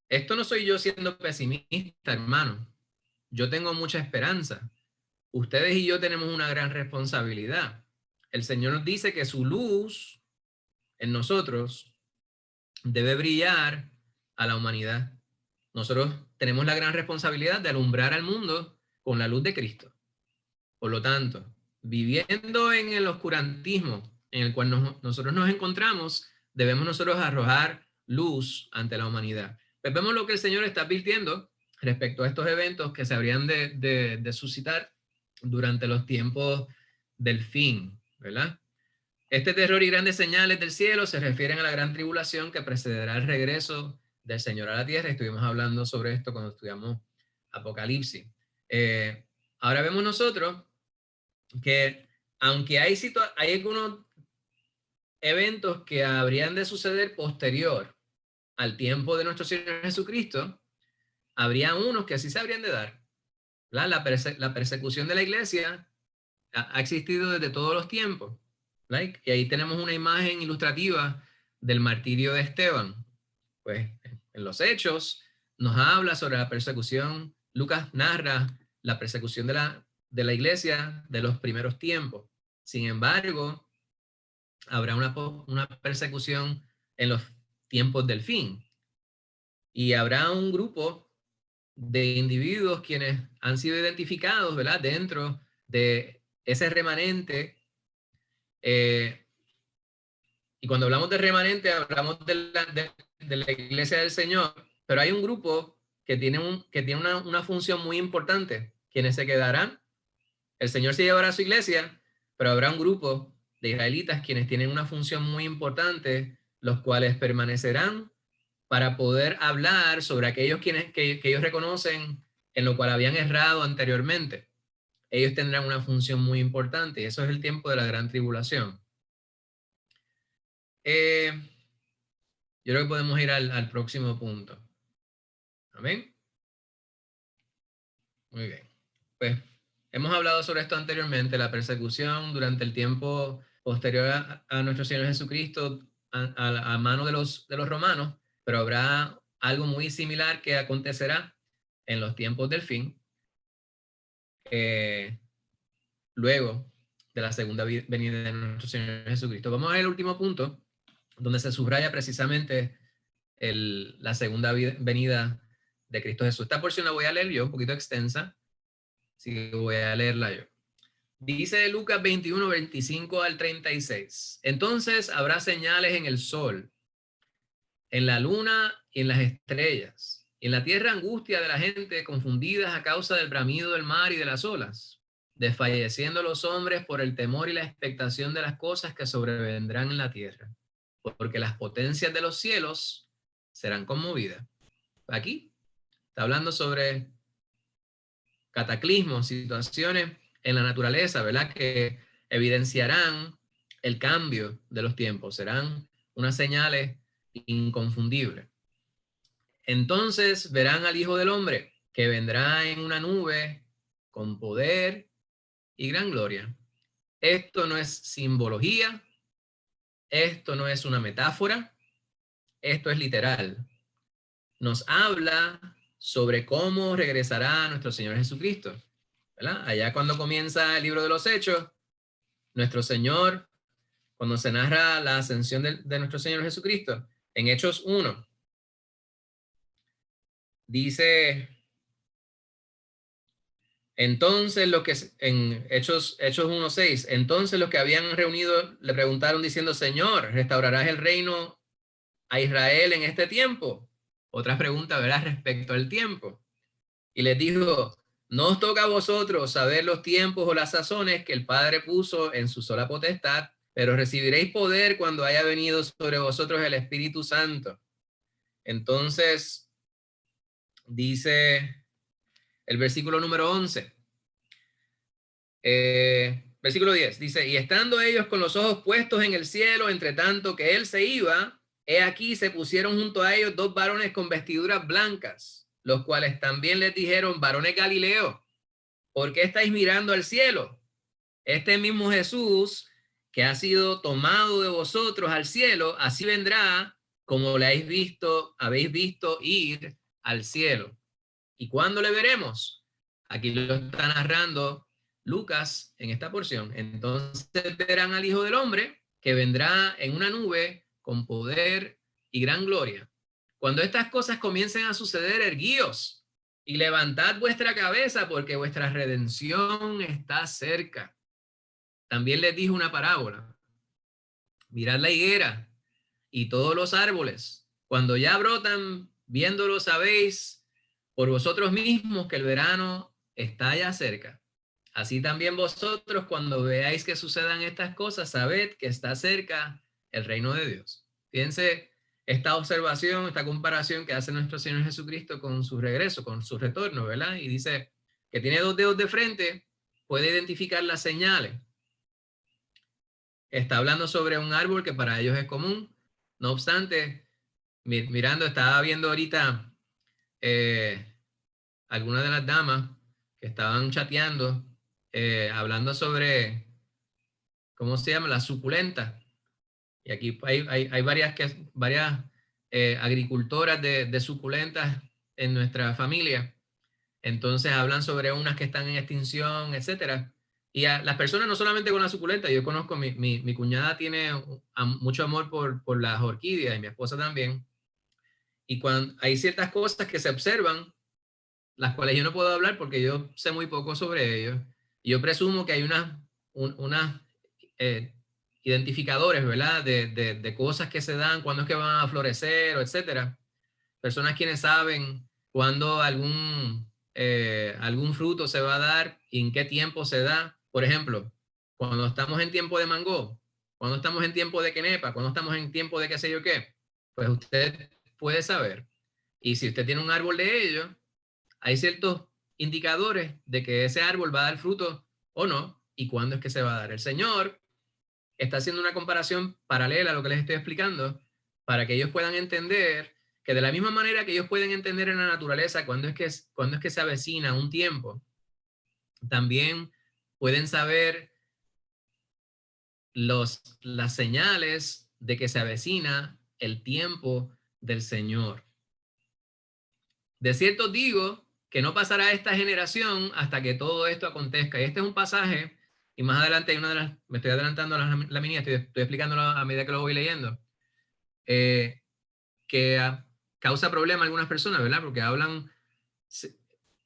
esto no soy yo siendo pesimista, hermano. Yo tengo mucha esperanza. Ustedes y yo tenemos una gran responsabilidad. El Señor nos dice que su luz en nosotros debe brillar a la humanidad. Nosotros tenemos la gran responsabilidad de alumbrar al mundo con la luz de Cristo. Por lo tanto, viviendo en el oscurantismo en el cual nosotros nos encontramos, debemos nosotros arrojar luz ante la humanidad. Pues vemos lo que el Señor está advirtiendo respecto a estos eventos que se habrían de suscitar durante los tiempos del fin, ¿verdad? Este terror y grandes señales del cielo se refieren a la gran tribulación que precederá el regreso del Señor a la tierra. Estuvimos hablando sobre esto cuando estudiamos Apocalipsis. Ahora vemos nosotros que aunque hay algunos eventos que habrían de suceder posterior al tiempo de nuestro Señor Jesucristo, habría unos que sí se habrían de dar. La persecución de la iglesia ha existido desde todos los tiempos. Y ahí tenemos una imagen ilustrativa del martirio de Esteban. Pues en los Hechos nos habla sobre la persecución. Lucas narra la persecución de la iglesia de los primeros tiempos. Sin embargo, habrá una persecución en los tiempos del fin. Y habrá un grupo de individuos quienes han sido identificados, ¿verdad?, dentro de ese remanente. Y cuando hablamos de remanente, hablamos de la iglesia del Señor, pero hay un grupo que tiene una función muy importante. Quienes se quedarán, el Señor se llevará a su iglesia, pero habrá un grupo de israelitas quienes tienen una función muy importante, los cuales permanecerán para poder hablar sobre aquellos que ellos reconocen en lo cual habían errado anteriormente. Ellos tendrán una función muy importante, y eso es el tiempo de la gran tribulación. Yo creo que podemos ir al próximo punto. ¿Amén? Muy bien. Pues hemos hablado sobre esto anteriormente, la persecución durante el tiempo posterior a nuestro Señor Jesucristo a mano de los romanos, pero habrá algo muy similar que acontecerá en los tiempos del fin, luego de la segunda venida de nuestro Señor Jesucristo. Vamos al último punto, donde se subraya precisamente la segunda venida de Cristo Jesús. Esta porción la voy a leer yo, un poquito extensa, así que voy a leerla yo. Dice Lucas 21, 25 al 36. Entonces habrá señales en el sol, en la luna y en las estrellas, y en la tierra angustia de la gente confundidas a causa del bramido del mar y de las olas, desfalleciendo los hombres por el temor y la expectación de las cosas que sobrevendrán en la tierra, porque las potencias de los cielos serán conmovidas. Aquí está hablando sobre cataclismos, situaciones en la naturaleza, ¿verdad? Que evidenciarán el cambio de los tiempos, serán unas señales inconfundibles. Entonces verán al Hijo del Hombre, que vendrá en una nube con poder y gran gloria. Esto no es simbología, esto no es una metáfora, esto es literal. Nos habla sobre cómo regresará nuestro Señor Jesucristo, ¿verdad? Allá cuando comienza el libro de los Hechos, nuestro Señor, cuando se narra la ascensión de nuestro Señor Jesucristo, en Hechos 1, dice, entonces lo que en Hechos 1:6, entonces los que habían reunido le preguntaron diciendo, Señor, ¿restaurarás el reino a Israel en este tiempo? Otra pregunta, ¿verdad? Respecto al tiempo. Y les dijo, no os toca a vosotros saber los tiempos o las sazones que el Padre puso en su sola potestad, pero recibiréis poder cuando haya venido sobre vosotros el Espíritu Santo. Entonces, dice el versículo número 11. Versículo 10, dice, y estando ellos con los ojos puestos en el cielo, entre tanto que él se iba, he aquí se pusieron junto a ellos 2 varones con vestiduras blancas, los cuales también les dijeron, varones Galileo, ¿por qué estáis mirando al cielo? Este mismo Jesús que ha sido tomado de vosotros al cielo, así vendrá como le habéis visto ir al cielo. ¿Y cuándo le veremos? Aquí lo está narrando Lucas en esta porción. Entonces verán al Hijo del Hombre que vendrá en una nube con poder y gran gloria. Cuando estas cosas comiencen a suceder, erguíos y levantad vuestra cabeza porque vuestra redención está cerca. También les dijo una parábola. Mirad la higuera y todos los árboles. Cuando ya brotan, viéndolo sabéis por vosotros mismos que el verano está ya cerca. Así también vosotros, cuando veáis que sucedan estas cosas, sabed que está cerca el reino de Dios. Fíjense esta observación, esta comparación que hace nuestro Señor Jesucristo con su regreso, con su retorno, ¿verdad? Y dice que tiene 2 dedos de frente, puede identificar las señales. Está hablando sobre un árbol que para ellos es común. No obstante, mirando, estaba viendo ahorita algunas de las damas que estaban chateando, hablando sobre, ¿cómo se llama? La suculenta. Y aquí hay varias agricultoras de suculentas en nuestra familia. Entonces hablan sobre unas que están en extinción, etcétera. Y a las personas no solamente con la suculenta, yo conozco, mi cuñada tiene mucho amor por las orquídeas y mi esposa también. Y cuando hay ciertas cosas que se observan, las cuales yo no puedo hablar porque yo sé muy poco sobre ellos. Y yo presumo que hay unas identificadores, ¿verdad? De cosas que se dan, cuándo es que van a florecer, o etcétera. Personas quienes saben cuándo algún fruto se va a dar y en qué tiempo se da. Por ejemplo, cuando estamos en tiempo de mango, cuando estamos en tiempo de quenepa, cuando estamos en tiempo de qué sé yo qué, pues usted puede saber. Y si usted tiene un árbol de ellos, hay ciertos indicadores de que ese árbol va a dar fruto o no, y cuándo es que se va a dar. El Señor está haciendo una comparación paralela a lo que les estoy explicando para que ellos puedan entender que de la misma manera que ellos pueden entender en la naturaleza cuándo es que se avecina un tiempo, también pueden saber las señales de que se avecina el tiempo del Señor. De cierto digo que no pasará esta generación hasta que todo esto acontezca. Y este es un pasaje, y más adelante hay una de las, me estoy adelantando a la mía, estoy explicándolo a medida que lo voy leyendo, que causa problema a algunas personas, ¿verdad? Porque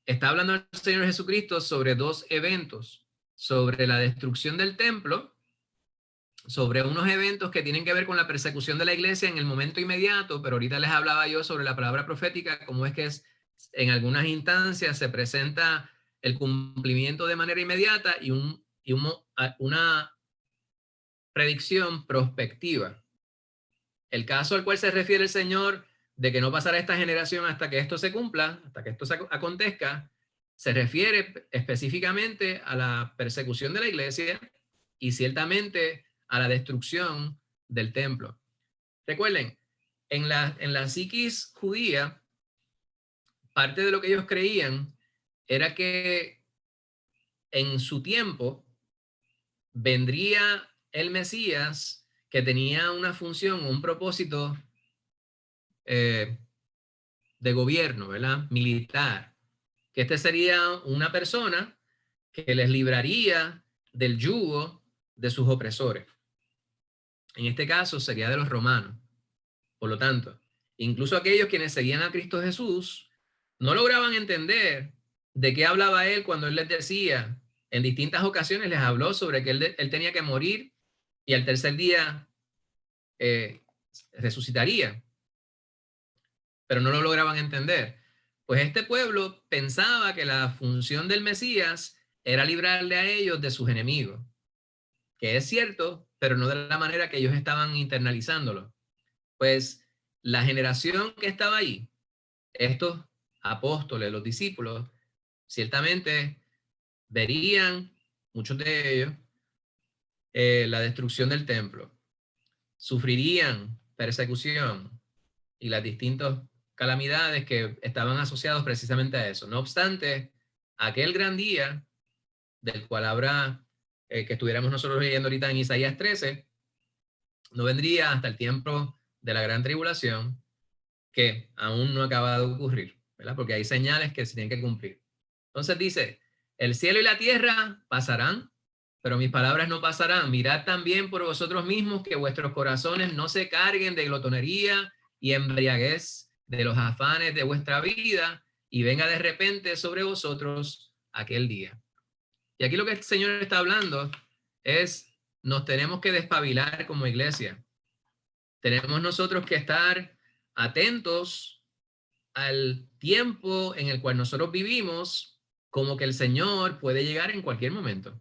está hablando el Señor Jesucristo sobre dos eventos, sobre la destrucción del templo, sobre unos eventos que tienen que ver con la persecución de la iglesia en el momento inmediato, pero ahorita les hablaba yo sobre la palabra profética, cómo es que en algunas instancias se presenta el cumplimiento de manera inmediata y una predicción prospectiva. El caso al cual se refiere el Señor de que no pasará esta generación hasta que esto se cumpla, hasta que esto acontezca, se refiere específicamente a la persecución de la iglesia y ciertamente a la destrucción del templo. Recuerden, en la psiquis judía, parte de lo que ellos creían era que en su tiempo vendría el Mesías que tenía una función, un propósito de gobierno, ¿verdad? Militar. Que este sería una persona que les libraría del yugo de sus opresores. En este caso sería de los romanos. Por lo tanto, incluso aquellos quienes seguían a Cristo Jesús no lograban entender de qué hablaba él cuando él les decía, en distintas ocasiones les habló sobre que él tenía que morir y al tercer día resucitaría. Pero no lo lograban entender. Pues este pueblo pensaba que la función del Mesías era librarle a ellos de sus enemigos, que es cierto, pero no de la manera que ellos estaban internalizándolo. Pues la generación que estaba ahí, estos apóstoles, los discípulos, ciertamente verían, muchos de ellos, la destrucción del templo, sufrirían persecución y las distintas calamidades que estaban asociados precisamente a eso. No obstante, aquel gran día del cual habrá, que estuviéramos nosotros leyendo ahorita en Isaías 13, no vendría hasta el tiempo de la gran tribulación, que aún no acaba de ocurrir, ¿verdad? Porque hay señales que se tienen que cumplir. Entonces dice, el cielo y la tierra pasarán, pero mis palabras no pasarán. Mirad también por vosotros mismos que vuestros corazones no se carguen de glotonería y embriaguez de los afanes de vuestra vida y venga de repente sobre vosotros aquel día. Y aquí lo que el Señor está hablando es, nos tenemos que despabilar como iglesia. Tenemos nosotros que estar atentos al tiempo en el cual nosotros vivimos, como que el Señor puede llegar en cualquier momento.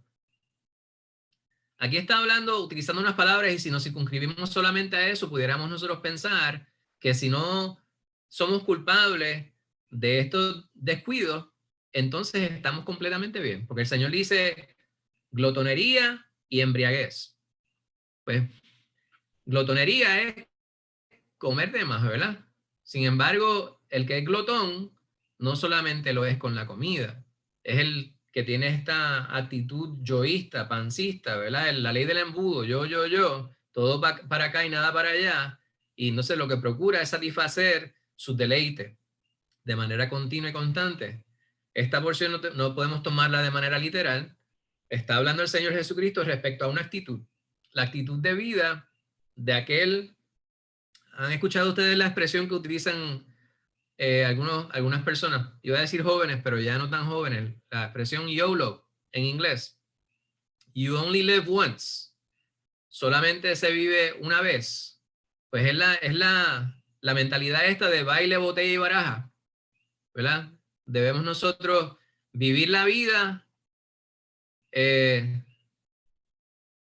Aquí está hablando, utilizando unas palabras, y si nos circunscribimos solamente a eso, pudiéramos nosotros pensar que si no somos culpables de estos descuidos, entonces estamos completamente bien. Porque el Señor dice glotonería y embriaguez. Pues glotonería es comer de más, ¿verdad? Sin embargo, el que es glotón no solamente lo es con la comida, es el que tiene esta actitud yoísta, pancista, ¿verdad? La ley del embudo, yo, todo para acá y nada para allá, y no sé, lo que procura es satisfacer sus deleites de manera continua y constante. Esta porción no podemos tomarla de manera literal. Está hablando el Señor Jesucristo respecto a una actitud, la actitud de vida de aquel. ¿Han escuchado ustedes la expresión que utilizan algunas personas? Iba a decir jóvenes, pero ya no tan jóvenes. La expresión YOLO en inglés. You only live once. Solamente se vive una vez. Pues es la mentalidad esta de baile, botella y baraja, ¿verdad? Debemos nosotros vivir la vida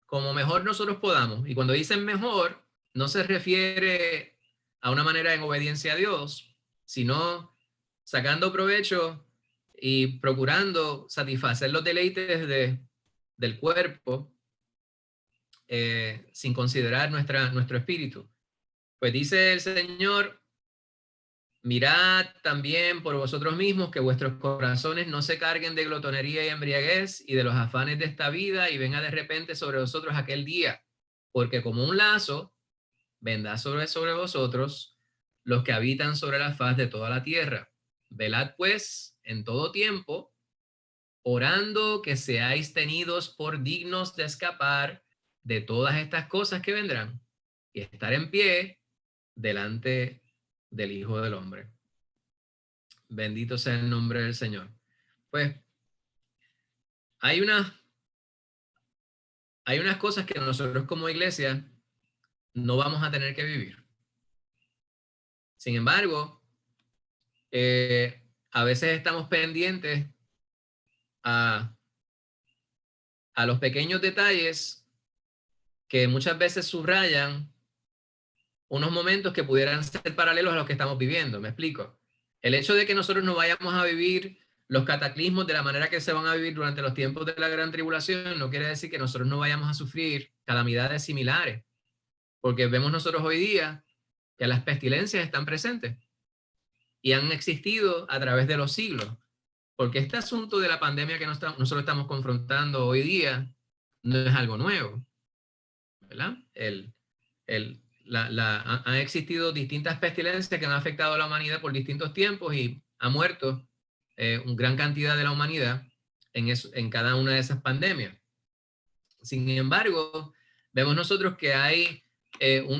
como mejor nosotros podamos. Y cuando dicen mejor, no se refiere a una manera en obediencia a Dios, sino sacando provecho y procurando satisfacer los deleites del cuerpo sin considerar nuestro espíritu. Pues dice el Señor, mirad también por vosotros mismos que vuestros corazones no se carguen de glotonería y embriaguez y de los afanes de esta vida y venga de repente sobre vosotros aquel día, porque como un lazo vendrá sobre vosotros los que habitan sobre la faz de toda la tierra. Velad pues en todo tiempo, orando que seáis tenidos por dignos de escapar de todas estas cosas que vendrán y estar en pie delante del Hijo del Hombre. Bendito sea el nombre del Señor. Pues hay unas cosas que nosotros como iglesia no vamos a tener que vivir. Sin embargo, a veces estamos pendientes a los pequeños detalles que muchas veces subrayan unos momentos que pudieran ser paralelos a los que estamos viviendo. ¿Me explico? El hecho de que nosotros no vayamos a vivir los cataclismos de la manera que se van a vivir durante los tiempos de la gran tribulación no quiere decir que nosotros no vayamos a sufrir calamidades similares, porque vemos nosotros hoy día que las pestilencias están presentes y han existido a través de los siglos, porque este asunto de la pandemia que nosotros estamos confrontando hoy día no es algo nuevo, ¿verdad? Han existido distintas pestilencias que han afectado a la humanidad por distintos tiempos y ha muerto una gran cantidad de la humanidad en cada una de esas pandemias. Sin embargo, vemos nosotros que hay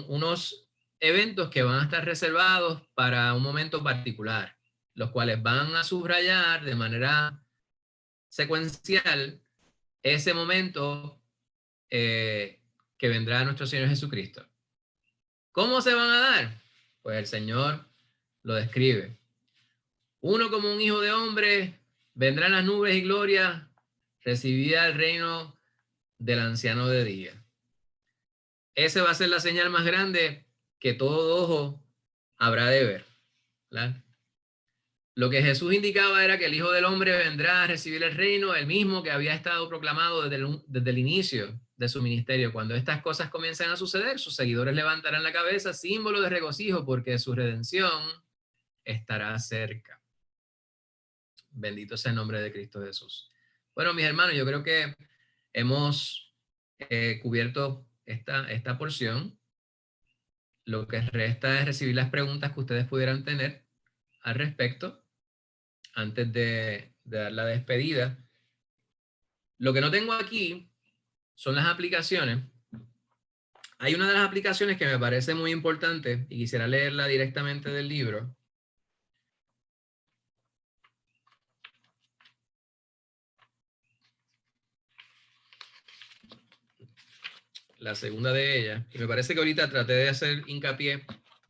unos eventos que van a estar reservados para un momento particular, los cuales van a subrayar de manera secuencial ese momento que vendrá nuestro Señor Jesucristo. ¿Cómo se van a dar? Pues el Señor lo describe. Uno como un hijo de hombre vendrá en las nubes y gloria, recibirá el reino del anciano de día. Esa va a ser la señal más grande que todo ojo habrá de ver, ¿verdad? Lo que Jesús indicaba era que el Hijo del Hombre vendrá a recibir el reino, el mismo que había estado proclamado desde el inicio de su ministerio. Cuando estas cosas comienzan a suceder, sus seguidores levantarán la cabeza, símbolo de regocijo, porque su redención estará cerca. Bendito sea el nombre de Cristo Jesús. Bueno, mis hermanos, yo creo que hemos cubierto esta porción. Lo que resta es recibir las preguntas que ustedes pudieran tener al respecto antes de dar la despedida. Lo que no tengo aquí son las aplicaciones. Hay una de las aplicaciones que me parece muy importante y quisiera leerla directamente del libro. La segunda de ellas, y me parece que ahorita traté de hacer hincapié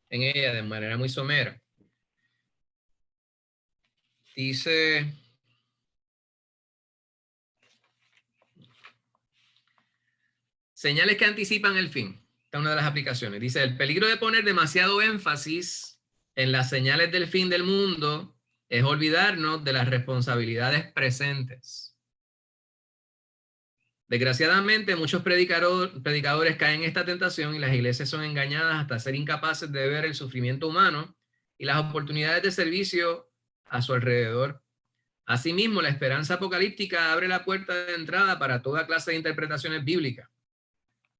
en ella de manera muy somera. Dice: señales que anticipan el fin. Esta es una de las aplicaciones. Dice: el peligro de poner demasiado énfasis en las señales del fin del mundo es olvidarnos de las responsabilidades presentes. Desgraciadamente, muchos predicadores caen en esta tentación y las iglesias son engañadas hasta ser incapaces de ver el sufrimiento humano y las oportunidades de servicio a su alrededor. Asimismo, la esperanza apocalíptica abre la puerta de entrada para toda clase de interpretaciones bíblicas.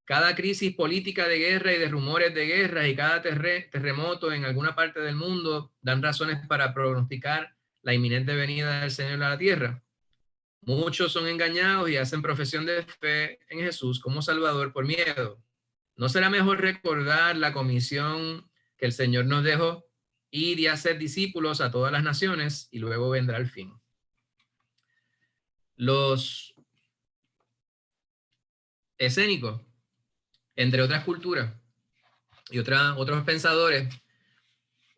Cada crisis política de guerra y de rumores de guerra y cada terremoto en alguna parte del mundo dan razones para pronosticar la inminente venida del Señor a la tierra. Muchos son engañados y hacen profesión de fe en Jesús como Salvador por miedo. ¿No será mejor recordar la comisión que el Señor nos dejó, ir y hacer discípulos a todas las naciones, y luego vendrá el fin? Los escénicos, entre otras culturas y otros pensadores,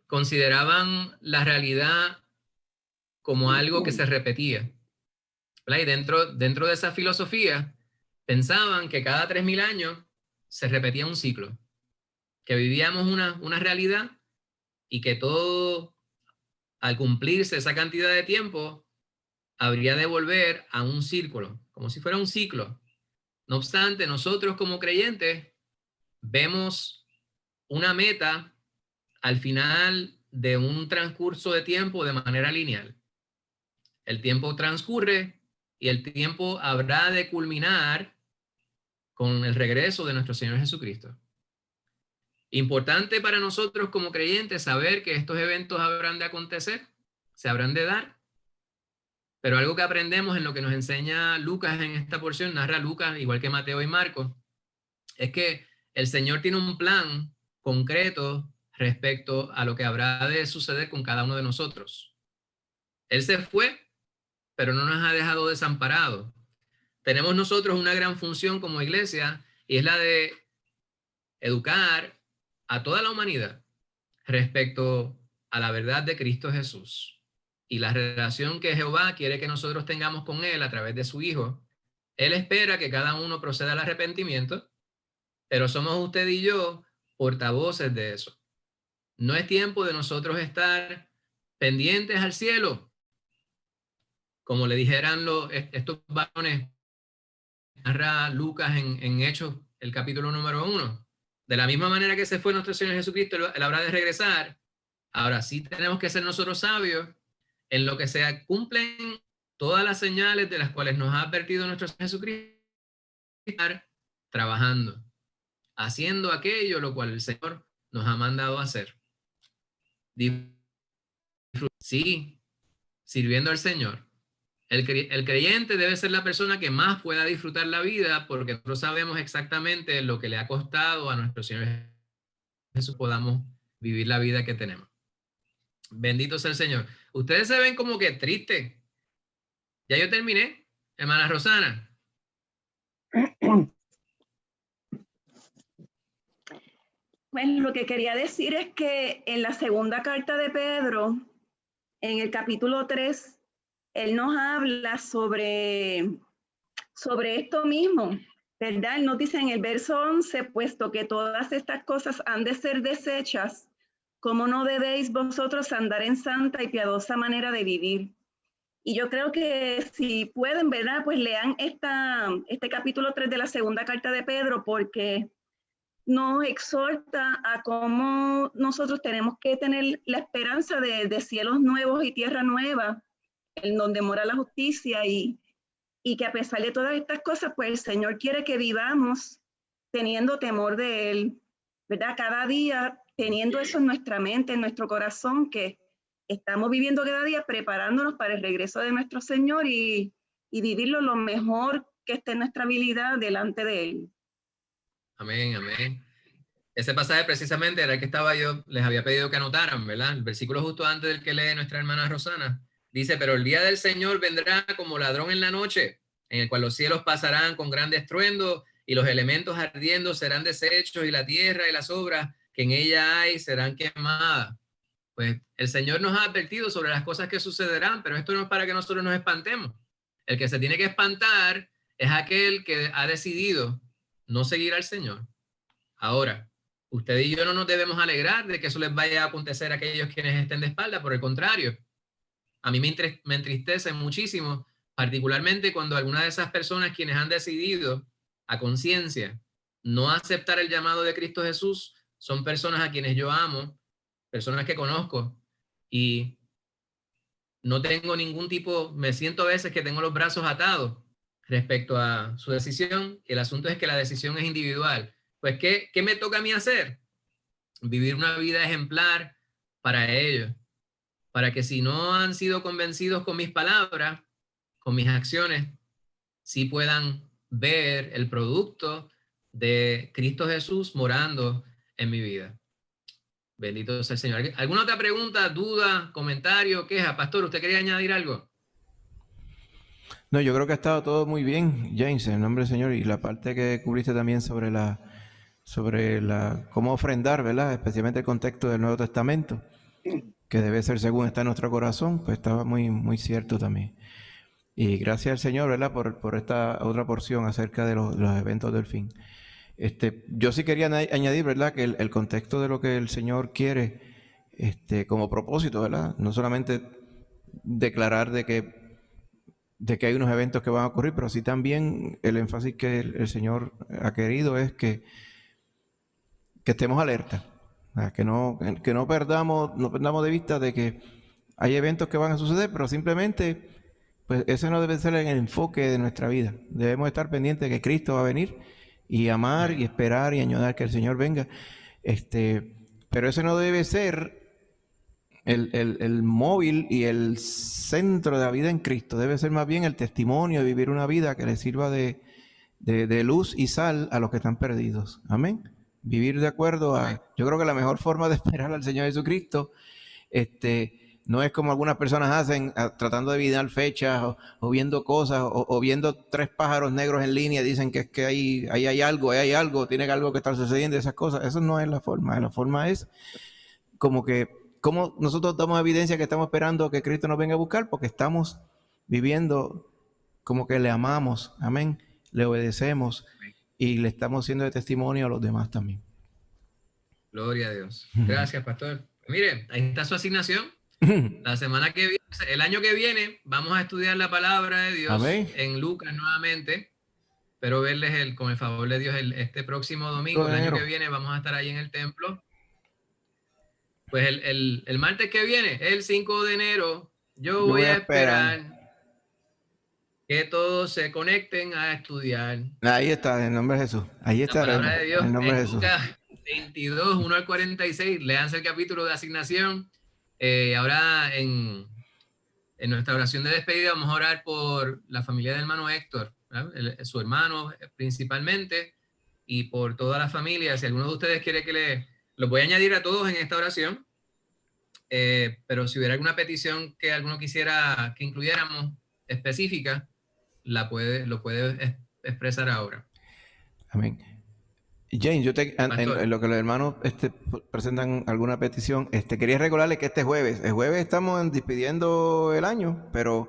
consideraban la realidad como algo que se repetía. Y dentro de esa filosofía pensaban que cada 3000 años se repetía un ciclo, que vivíamos una realidad y que todo, al cumplirse esa cantidad de tiempo, habría de volver a un círculo, como si fuera un ciclo. No obstante, nosotros como creyentes vemos una meta al final de un transcurso de tiempo de manera lineal. El tiempo transcurre y el tiempo habrá de culminar con el regreso de nuestro Señor Jesucristo. Importante para nosotros como creyentes saber que estos eventos habrán de acontecer se habrán de dar. Pero algo que aprendemos en lo que nos enseña Lucas en esta porción, narra Lucas, igual que Mateo y Marcos, es que el Señor tiene un plan concreto respecto a lo que habrá de suceder con cada uno de nosotros. Él se fue, pero no nos ha dejado desamparados. Tenemos nosotros una gran función como iglesia, y es la de educar a toda la humanidad respecto a la verdad de Cristo Jesús y la relación que Jehová quiere que nosotros tengamos con Él a través de su Hijo. Él espera que cada uno proceda al arrepentimiento, pero somos usted y yo portavoces de eso. No es tiempo de nosotros estar pendientes al cielo, como le dijeran estos varones, narra Lucas en Hechos, el capítulo número 1. De la misma manera que se fue nuestro Señor Jesucristo, Él habrá de regresar. Ahora sí tenemos que ser nosotros sabios en lo que se cumplen todas las señales de las cuales nos ha advertido nuestro Señor Jesucristo, trabajando, haciendo aquello lo cual el Señor nos ha mandado hacer. Sí, sirviendo al Señor. El creyente debe ser la persona que más pueda disfrutar la vida, porque nosotros sabemos exactamente lo que le ha costado a nuestro Señor Jesús podamos vivir la vida que tenemos. Bendito sea el Señor. Ustedes se ven como que tristes. Ya yo terminé, hermana Rosana. Pues lo que quería decir es que en la segunda carta de Pedro, en el capítulo 3, él nos habla sobre esto mismo, ¿verdad? Él nos dice en el verso 11, puesto que todas estas cosas han de ser desechas, ¿cómo no debéis vosotros andar en santa y piadosa manera de vivir? Y yo creo que si pueden, ¿verdad? Pues lean este capítulo 3 de la segunda carta de Pedro, porque nos exhorta a cómo nosotros tenemos que tener la esperanza de cielos nuevos y tierra nueva, en donde mora la justicia, y que a pesar de todas estas cosas, pues el Señor quiere que vivamos teniendo temor de Él, ¿verdad? Cada día teniendo eso en nuestra mente, en nuestro corazón, que estamos viviendo cada día preparándonos para el regreso de nuestro Señor y vivirlo lo mejor que esté en nuestra habilidad delante de Él. Amén, amén. Ese pasaje precisamente era el que les había pedido que anotaran, ¿verdad? El versículo justo antes del que lee nuestra hermana Rosana. Dice, pero el día del Señor vendrá como ladrón en la noche, en el cual los cielos pasarán con gran estruendo y los elementos ardiendo serán deshechos y la tierra y las obras que en ella hay serán quemadas. Pues el Señor nos ha advertido sobre las cosas que sucederán, pero esto no es para que nosotros nos espantemos. El que se tiene que espantar es aquel que ha decidido no seguir al Señor. Ahora, usted y yo no nos debemos alegrar de que eso les vaya a acontecer a aquellos quienes estén de espalda, por el contrario. A mí me entristece muchísimo, particularmente cuando algunas de esas personas quienes han decidido a conciencia no aceptar el llamado de Cristo Jesús son personas a quienes yo amo, personas que conozco, y no tengo ningún tipo, me siento a veces que tengo los brazos atados respecto a su decisión, y el asunto es que la decisión es individual. Pues, ¿qué me toca a mí hacer? Vivir una vida ejemplar para ellos, para que si no han sido convencidos con mis palabras, con mis acciones, sí puedan ver el producto de Cristo Jesús morando en mi vida. Bendito sea el Señor. ¿Alguna otra pregunta, duda, comentario, queja? Pastor, ¿usted quería añadir algo? No, yo creo que ha estado todo muy bien, James, en el nombre del Señor, y la parte que cubriste también sobre cómo ofrendar, ¿verdad? Especialmente el contexto del Nuevo Testamento, que debe ser según está en nuestro corazón, pues estaba muy, muy cierto también. Y gracias al Señor, ¿verdad? Por esta otra porción acerca de los eventos del fin. Yo sí quería añadir, ¿verdad? Que el contexto de lo que el Señor quiere, como propósito, ¿verdad? No solamente declarar de que hay unos eventos que van a ocurrir, pero sí también el énfasis que el Señor ha querido es que estemos alerta, que no perdamos de vista de que hay eventos que van a suceder, pero simplemente, pues ese no debe ser el enfoque de nuestra vida. Debemos estar pendientes de que Cristo va a venir y amar y esperar y añorar que el Señor venga. Pero ese no debe ser el móvil y el centro de la vida en Cristo debe ser más bien el testimonio de vivir una vida que le sirva de luz y sal a los que están perdidos. Amén. Vivir de acuerdo a... Yo creo que la mejor forma de esperar al Señor Jesucristo no es como algunas personas hacen, tratando de adivinar fechas o viendo cosas o viendo 3 pájaros negros en línea, dicen que es que ahí hay algo, tiene algo que estar sucediendo, esas cosas. Eso no es la forma. La forma es como nosotros damos evidencia que estamos esperando que Cristo nos venga a buscar, porque estamos viviendo como que le amamos, amén, le obedecemos y le estamos siendo de testimonio a los demás también. Gloria a Dios. Gracias, pastor. Mire, ahí está su asignación. La semana que viene, el año que viene, vamos a estudiar la palabra de Dios Amén. en Lucas nuevamente. Pero verles con el favor de Dios este próximo domingo, el año que viene, vamos a estar ahí en el templo. Pues el martes que viene, el 5 de enero, yo voy a esperar que todos se conecten a estudiar. Ahí está, en el nombre de Jesús. Ahí está la palabra de Dios. En el nombre de Jesús. Lucas 22, 1 al 46. Léanse el capítulo de asignación. Ahora en nuestra oración de despedida vamos a orar por la familia del hermano Héctor, su hermano principalmente, y por toda la familia. Si alguno de ustedes quiere que los voy a añadir a todos en esta oración, pero si hubiera alguna petición que alguno quisiera que incluyéramos específica, lo puede expresar ahora. Amén. James, en lo que los hermanos presentan alguna petición, quería recordarles que el jueves estamos despidiendo el año, pero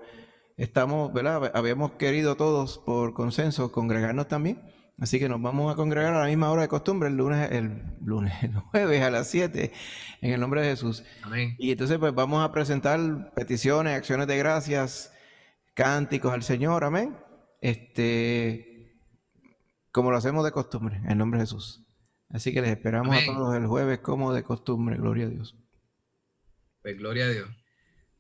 estamos, ¿verdad? Habíamos querido todos por consenso congregarnos también, así que nos vamos a congregar a la misma hora de costumbre el jueves a las 7 en el nombre de Jesús. Amén. Y entonces pues vamos a presentar peticiones, acciones de gracias, cánticos al Señor, amén. Como lo hacemos de costumbre, en nombre de Jesús. Así que les esperamos Amén. a todos el jueves como de costumbre. Gloria a Dios. Pues gloria a Dios.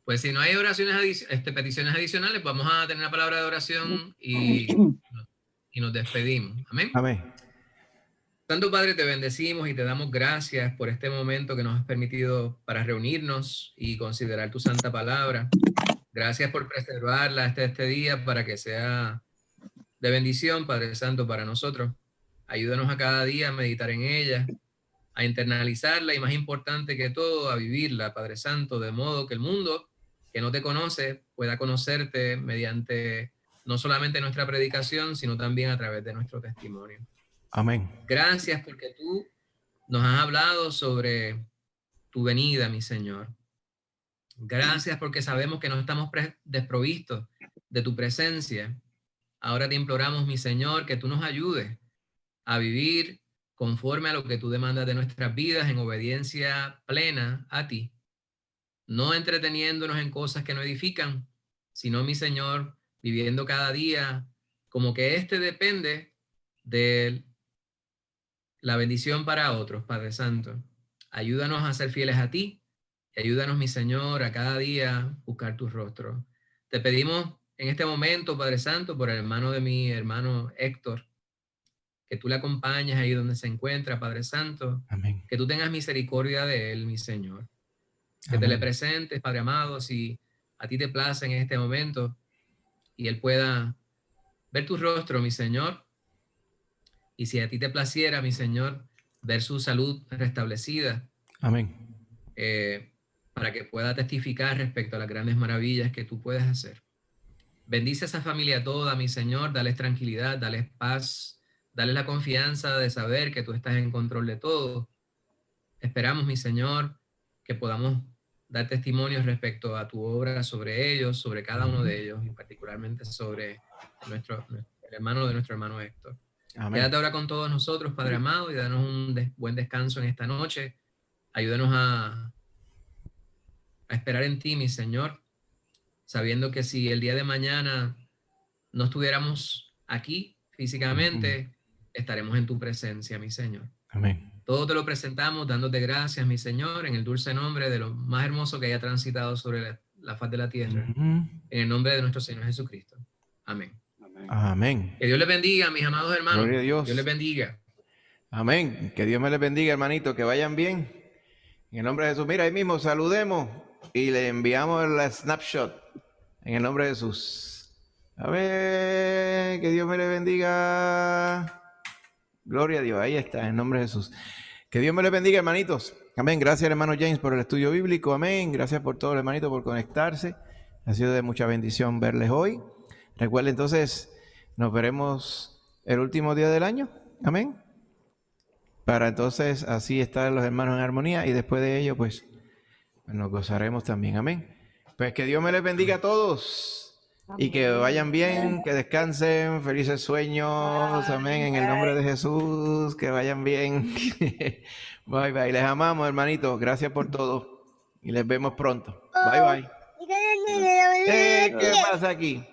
Pues si no hay peticiones adicionales, vamos a tener una palabra de oración y nos despedimos. Amén. Amén. Santo Padre, te bendecimos y te damos gracias por este momento que nos has permitido para reunirnos y considerar tu santa palabra. Gracias por preservarla hasta este día para que sea de bendición, Padre Santo, para nosotros. Ayúdanos a cada día a meditar en ella, a internalizarla y, más importante que todo, a vivirla, Padre Santo, de modo que el mundo que no te conoce pueda conocerte mediante no solamente nuestra predicación, sino también a través de nuestro testimonio. Amén. Gracias porque tú nos has hablado sobre tu venida, mi Señor. Gracias porque sabemos que no estamos desprovistos de tu presencia. Ahora te imploramos, mi Señor, que tú nos ayudes a vivir conforme a lo que tú demandas de nuestras vidas en obediencia plena a ti, no entreteniéndonos en cosas que no edifican, sino, mi Señor, viviendo cada día como que depende de la bendición para otros, Padre Santo. Ayúdanos a ser fieles a ti y ayúdanos, mi Señor, a cada día buscar tu rostro. Te pedimos en este momento, Padre Santo, por el hermano de mi hermano Héctor, que tú le acompañes ahí donde se encuentra, Padre Santo. Amén. Que tú tengas misericordia de él, mi Señor. Que te le presentes, Padre amado, si a ti te place en este momento y él pueda ver tu rostro, mi Señor. Y si a ti te placiera, mi Señor, ver su salud restablecida. Amén. Para que pueda testificar respecto a las grandes maravillas que tú puedes hacer. Bendice a esa familia toda, mi Señor, dales tranquilidad, dales paz, dales la confianza de saber que tú estás en control de todo. Esperamos, mi Señor, que podamos dar testimonios respecto a tu obra sobre ellos, sobre cada uno de ellos, y particularmente sobre el hermano de nuestro hermano Héctor. Amén. Quédate ahora con todos nosotros, Padre amado, y danos un buen descanso en esta noche. Ayúdanos a esperar en ti, mi Señor, sabiendo que si el día de mañana no estuviéramos aquí físicamente, estaremos en tu presencia, mi Señor. Amén. Todo te lo presentamos dándote gracias, mi Señor, en el dulce nombre de lo más hermoso que haya transitado sobre la faz de la tierra, en el nombre de nuestro Señor Jesucristo. Amén. Amén. Que Dios les bendiga, mis amados hermanos. Gloria a Dios. Dios les bendiga. Amén. Que Dios me les bendiga, hermanito. Que vayan bien. En el nombre de Jesús. Mira, ahí mismo saludemos y le enviamos el snapshot. En el nombre de Jesús. Amén. Que Dios me le bendiga. Gloria a Dios. Ahí está, en el nombre de Jesús. Que Dios me le bendiga, hermanitos. Amén. Gracias, hermano James, por el estudio bíblico. Amén. Gracias por todos, hermanitos, por conectarse. Ha sido de mucha bendición verles hoy. Recuerden, entonces, nos veremos el último día del año. Amén. Para entonces así estar los hermanos en armonía y después de ello, pues nos gozaremos también. Amén. Pues que Dios me les bendiga a todos y que vayan bien, que descansen, felices sueños. Amén. En el nombre de Jesús, que vayan bien. Bye, bye. Les amamos, hermanitos. Gracias por todo y les vemos pronto. Bye, bye. ¿Qué pasa aquí?